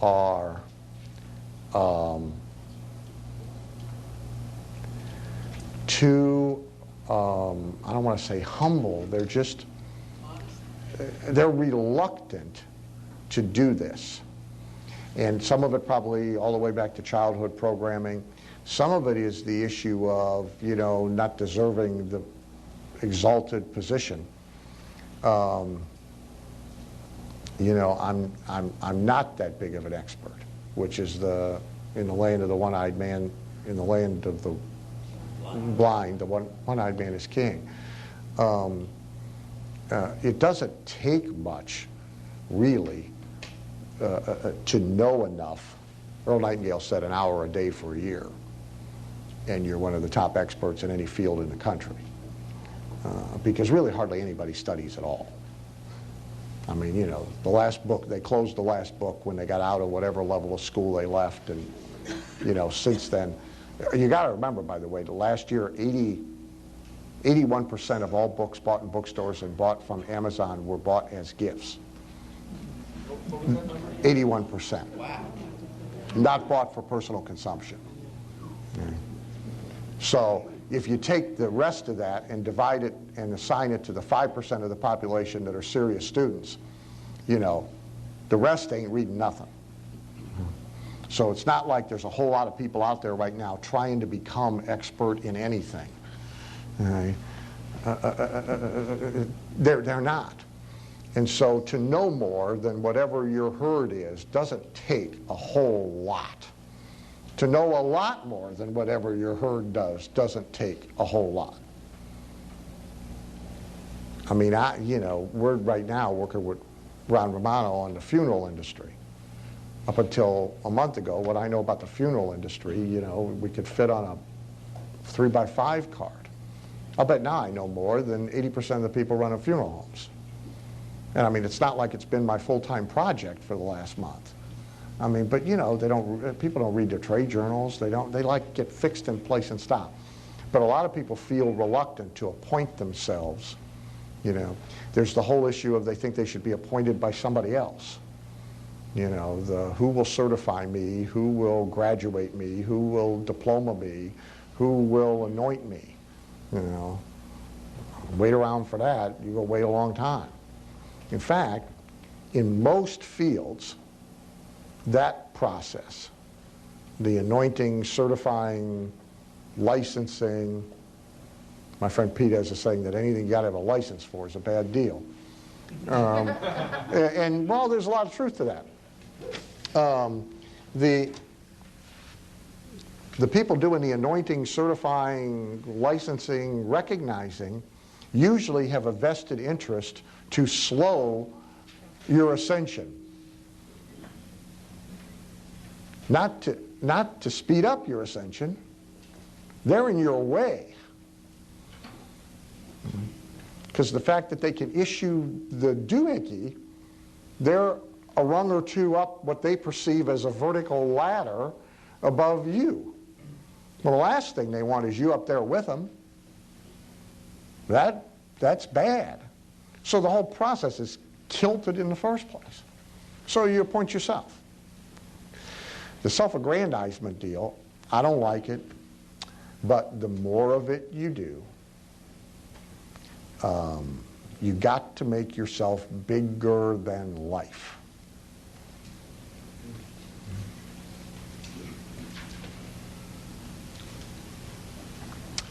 are too, I don't want to say humble, they're reluctant to do this. And some of it probably all the way back to childhood programming. Some of it is the issue of, not deserving the exalted position. I'm not that big of an expert, which is in the land of the one-eyed man, in the land of the blind, the one-eyed man is king. It doesn't take much, really, to know enough. Earl Nightingale said an hour a day for a year, and you're one of the top experts in any field in the country, because really hardly anybody studies at all. I mean, you know, the last book, they closed the last book when they got out of whatever level of school they left, and, you know, since then, you got to remember, by the way, the last year, 81% of all books bought in bookstores and bought from Amazon were bought as gifts. 81%. Wow. Not bought for personal consumption. So if you take the rest of that and divide it and assign it to the 5% of the population that are serious students, you know, the rest ain't reading nothing. So it's not like there's a whole lot of people out there right now trying to become expert in anything. They're not. And so to know more than whatever your herd is doesn't take a whole lot. To know a lot more than whatever your herd does doesn't take a whole lot. I mean, you know, we're right now working with Ron Romano on the funeral industry. Up until a month ago, what I know about the funeral industry, you know, we could fit on a 3x5 card. I'll bet now I know more than 80% of the people running funeral homes. And I mean, it's not like it's been my full-time project for the last month. I mean, but you know, people don't read their trade journals. They like get fixed in place and stop. But a lot of people feel reluctant to appoint themselves. You know, there's the whole issue of they think they should be appointed by somebody else. You know, who will certify me, who will graduate me, who will diploma me, who will anoint me. You know, wait around for that, you're going to wait a long time. In fact, in most fields, that process, the anointing, certifying, licensing, my friend Pete has a saying that anything you got to have a license for is a bad deal. And well, there's a lot of truth to that. The people doing the anointing, certifying, licensing, recognizing usually have a vested interest to slow your ascension. Not to speed up your ascension. They're in your way. Because the fact that they can issue the doohickey, they're a rung or two up what they perceive as a vertical ladder above you. Well, the last thing they want is you up there with them. That's bad. So the whole process is kilted in the first place. So you appoint yourself. The self-aggrandizement deal, I don't like it, but the more of it you do, you got to make yourself bigger than life.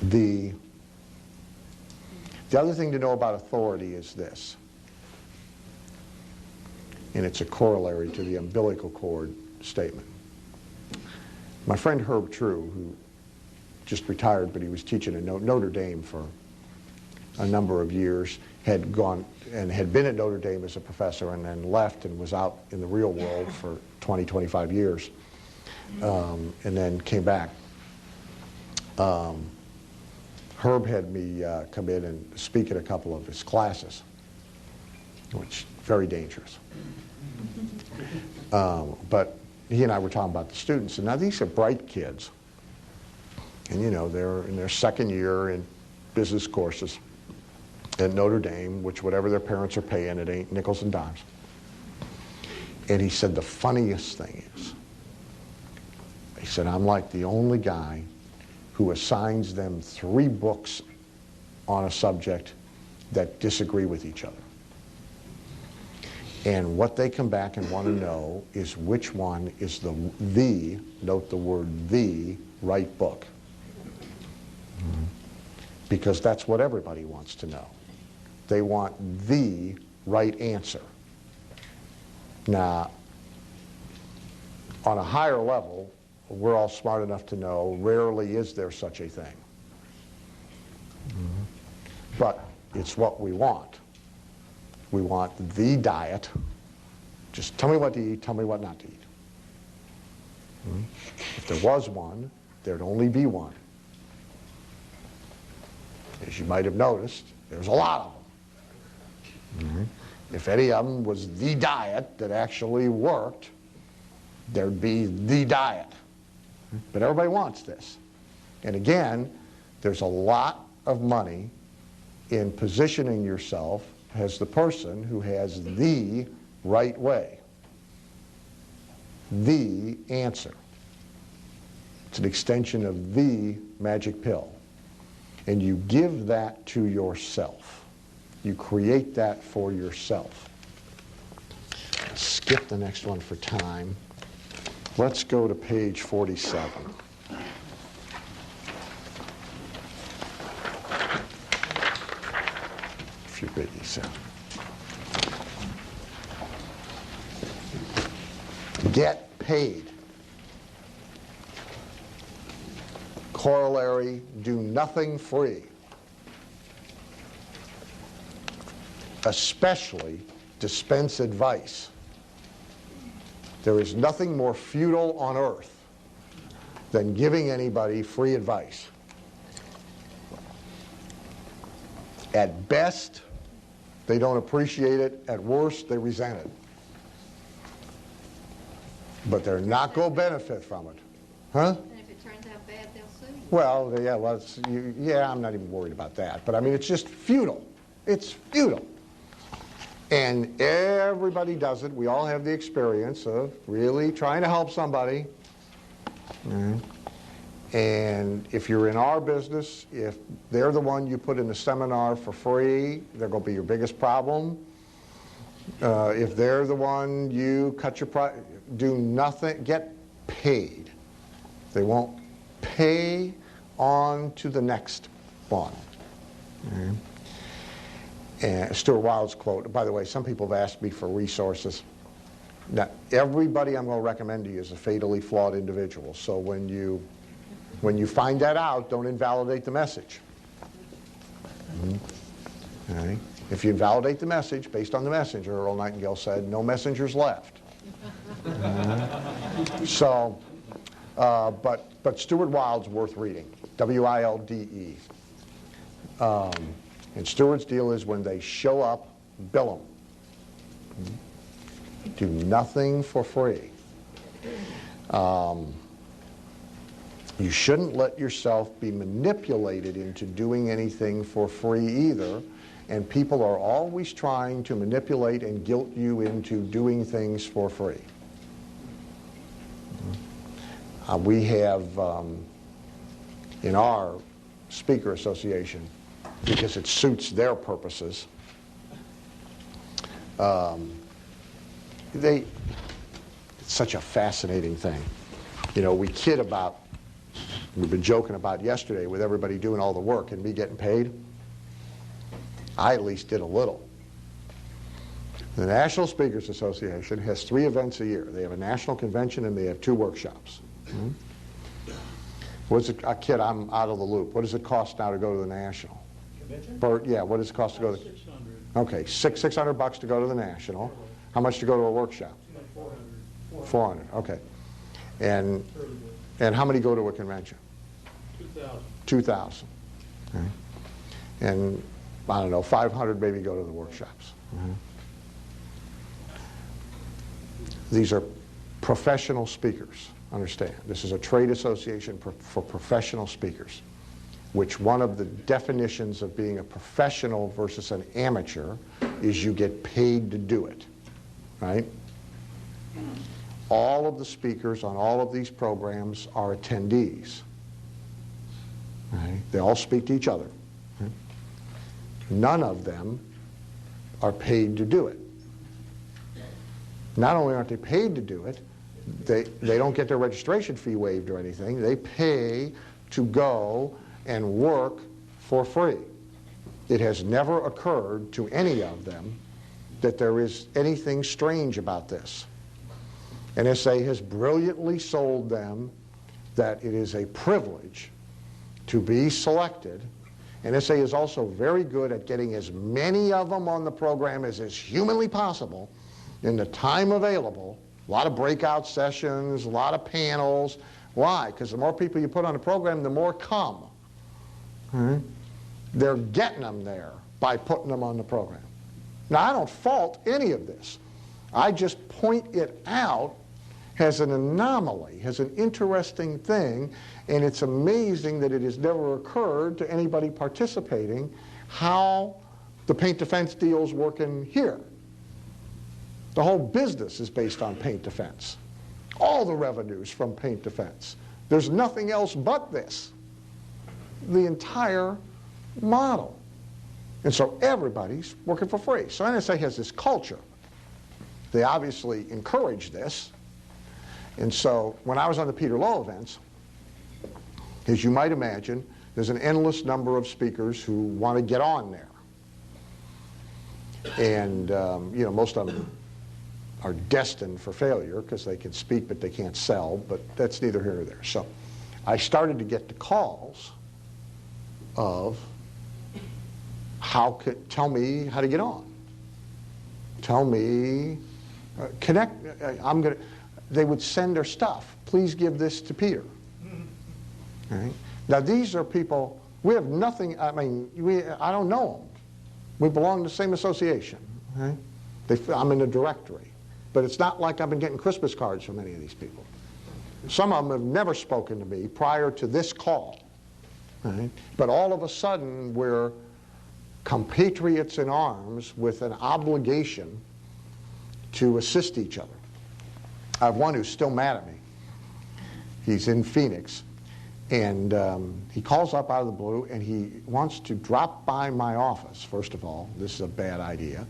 The other thing to know about authority is this, and it's a corollary to the umbilical cord statement. My friend Herb True, who just retired, but he was teaching at Notre Dame for a number of years, had gone and had been at Notre Dame as a professor and then left and was out in the real world for 20, 25 years, and then came back. Herb had me come in and speak at a couple of his classes, which is very dangerous. But he and I were talking about the students, and now these are bright kids, and you know, they're in their second year in business courses at Notre Dame, which whatever their parents are paying, it ain't nickels and dimes. And he said the funniest thing is, he said, I'm like the only guy who assigns them 3 books on a subject that disagree with each other. And what they come back and want to know is which one is the note the word the, right book. Because that's what everybody wants to know. They want the right answer. Now, on a higher level, we're all smart enough to know rarely is there such a thing. But it's what we want. We want the diet. Just tell me what to eat, tell me what not to eat. If there was one, there'd only be one. As you might have noticed, there's a lot of them. If any of them was the diet that actually worked, there'd be the diet. But everybody wants this. And again, there's a lot of money in positioning yourself as the person who has the right way, the answer. It's an extension of the magic pill. And you give that to yourself. You create that for yourself. Skip the next one for time. Let's go to page 47. A few biggies. Get paid. Corollary, do nothing free. Especially dispense advice. There is nothing more futile on earth than giving anybody free advice. At best, they don't appreciate it. At worst, they resent it. But they're not going to benefit from it. Huh? And if it turns out bad, they'll sue you. Well, yeah, I'm not even worried about that. But I mean, it's just futile. It's futile. And everybody does it. We all have the experience of really trying to help somebody. And if you're in our business, if they're the one you put in the seminar for free, they're going to be your biggest problem. If they're the one you cut your price, do nothing, get paid. They won't pay on to the next one. And Stuart Wild's quote, by the way, some people have asked me for resources. Now, everybody I'm going to recommend to you is a fatally flawed individual. So when you find that out, don't invalidate the message. All right? If you invalidate the message based on the messenger, Earl Nightingale said, no messengers left. So, but Stuart Wild's worth reading. W-I-L-D-E. And Stuart's deal is when they show up, bill them. Do nothing for free. You shouldn't let yourself be manipulated into doing anything for free either. And people are always trying to manipulate and guilt you into doing things for free. We have, in our speaker association, because it suits their purposes, it's such a fascinating thing. You know, we kid about, we've been joking about yesterday with everybody doing all the work and me getting paid. I at least did a little. The National Speakers Association has 3 events a year. They have a national convention and they have 2 workshops. What's it, kid, I'm out of the loop. What does it cost now to go to the national? Convention? Yeah, what does it cost to go to? 600. Okay, $600 to go to the national. How much to go to a workshop? 400. 400. Okay. And how many go to a convention? 2,000. 2,000. Okay. And I don't know, 500 maybe go to the workshops. These are professional speakers. Understand, this is a trade association for professional speakers, which one of the definitions of being a professional versus an amateur is you get paid to do it, right? All of the speakers on all of these programs are attendees. Right? They all speak to each other. Right? None of them are paid to do it. Not only aren't they paid to do it, they don't get their registration fee waived or anything. They pay to go and work for free. It has never occurred to any of them that there is anything strange about this. NSA has brilliantly sold them that it is a privilege to be selected. NSA is also very good at getting as many of them on the program as is humanly possible in the time available. A lot of breakout sessions, a lot of panels. Why? Because the more people you put on the program, the more come. They're getting them there by putting them on the program. Now, I don't fault any of this. I just point it out as an anomaly, as an interesting thing, and it's amazing that it has never occurred to anybody participating how the paint defense deal's working here. The whole business is based on paint defense. All the revenues from paint defense. There's nothing else but this. The entire model. And so everybody's working for free. So NSA has this culture. They obviously encourage this. And so when I was on the Peter Lowe events, as you might imagine, there's an endless number of speakers who want to get on there. And most of them are destined for failure because they can speak but they can't sell, but that's neither here nor there. So I started to get the calls of tell me how to get on. Tell me, connect, they would send their stuff. Please give this to Peter. Right? Now these are people, we have nothing, I don't know them. We belong to the same association. Right? I'm in the directory. But it's not like I've been getting Christmas cards from any of these people. Some of them have never spoken to me prior to this call. Right? But all of a sudden, we're compatriots in arms with an obligation to assist each other. I have one who's still mad at me. He's in Phoenix. And he calls up out of the blue, and he wants to drop by my office, first of all. This is a bad idea.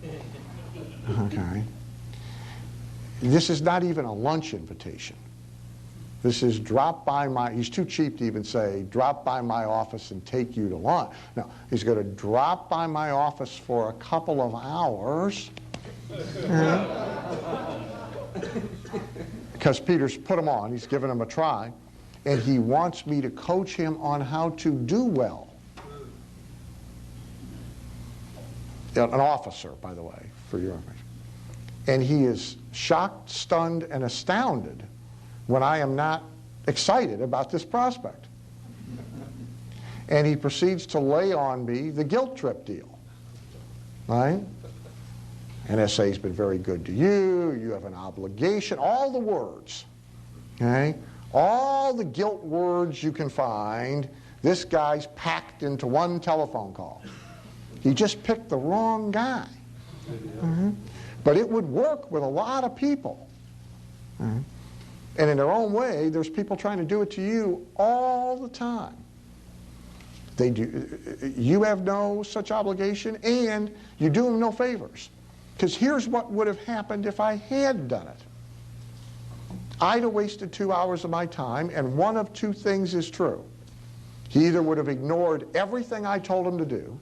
Okay. This is not even a lunch invitation. This is drop by my, he's too cheap to even say, drop by my office and take you to lunch. No, he's going to drop by my office for a couple of hours. Because Peter's put him on, he's given him a try, and he wants me to coach him on how to do well. An officer, by the way, for your information. And he is shocked, stunned, and astounded when I am not excited about this prospect. And he proceeds to lay on me the guilt trip deal. Right? NSA's been very good to you, you have an obligation, all the words. Okay? All the guilt words you can find, this guy's packed into one telephone call. He just picked the wrong guy. But it would work with a lot of people. And in their own way, there's people trying to do it to you all the time. They do. You have no such obligation, and you do them no favors. Because here's what would have happened if I had done it. I'd have wasted 2 hours of my time, and one of two things is true. He either would have ignored everything I told him to do,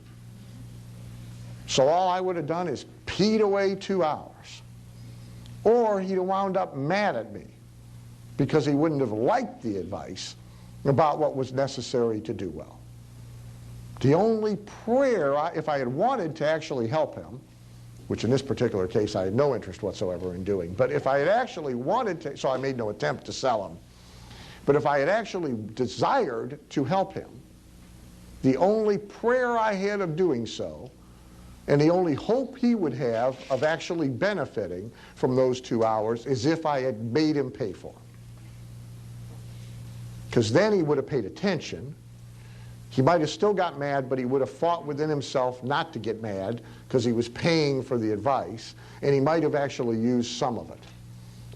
so all I would have done is peed away 2 hours. Or he'd have wound up mad at me because he wouldn't have liked the advice about what was necessary to do well. The only prayer, if I had wanted to actually help him, which in this particular case I had no interest whatsoever in doing, but if I had actually wanted to, so I made no attempt to sell him, but if I had actually desired to help him, the only prayer I had of doing so, and the only hope he would have of actually benefiting from those 2 hours is if I had made him pay for them. Because then he would have paid attention. He might have still got mad, but he would have fought within himself not to get mad because he was paying for the advice, and he might have actually used some of it.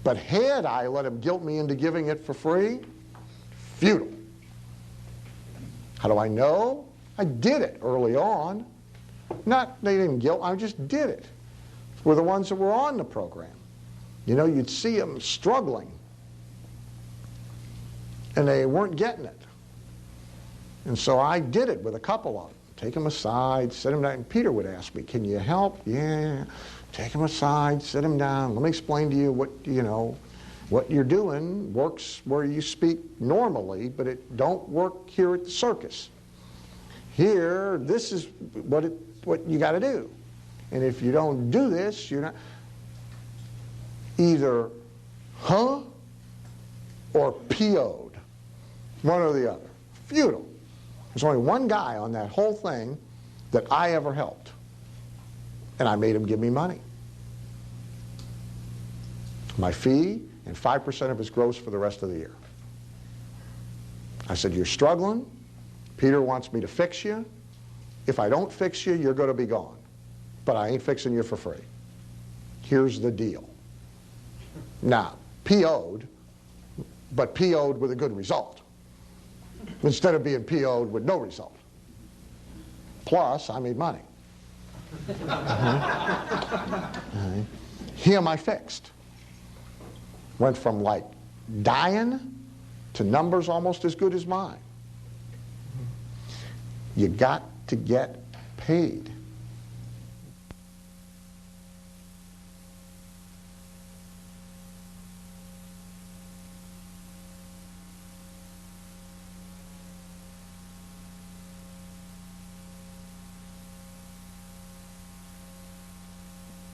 But had I let him guilt me into giving it for free, futile. How do I know? I did it early on. They didn't guilt, I just did it. Were the ones that were on the program. You know, you'd see them struggling, and they weren't getting it. And so I did it with a couple of them. Take them aside, sit them down. And Peter would ask me, can you help? Yeah. Take them aside, sit them down. Let me explain to you what you're doing works where you speak normally, but it don't work here at the circus. Here, this is what you got to do. And if you don't do this, you're not either or PO'd. One or the other. Futile. There's only one guy on that whole thing that I ever helped. And I made him give me money. My fee and 5% of his gross for the rest of the year. I said, you're struggling. Peter wants me to fix you. If I don't fix you, you're going to be gone. But I ain't fixing you for free. Here's the deal. Now, PO'd, but PO'd with a good result, instead of being PO'd with no result. Plus, I made money. Him I fixed. Went from like dying to numbers almost as good as mine. You got to get paid.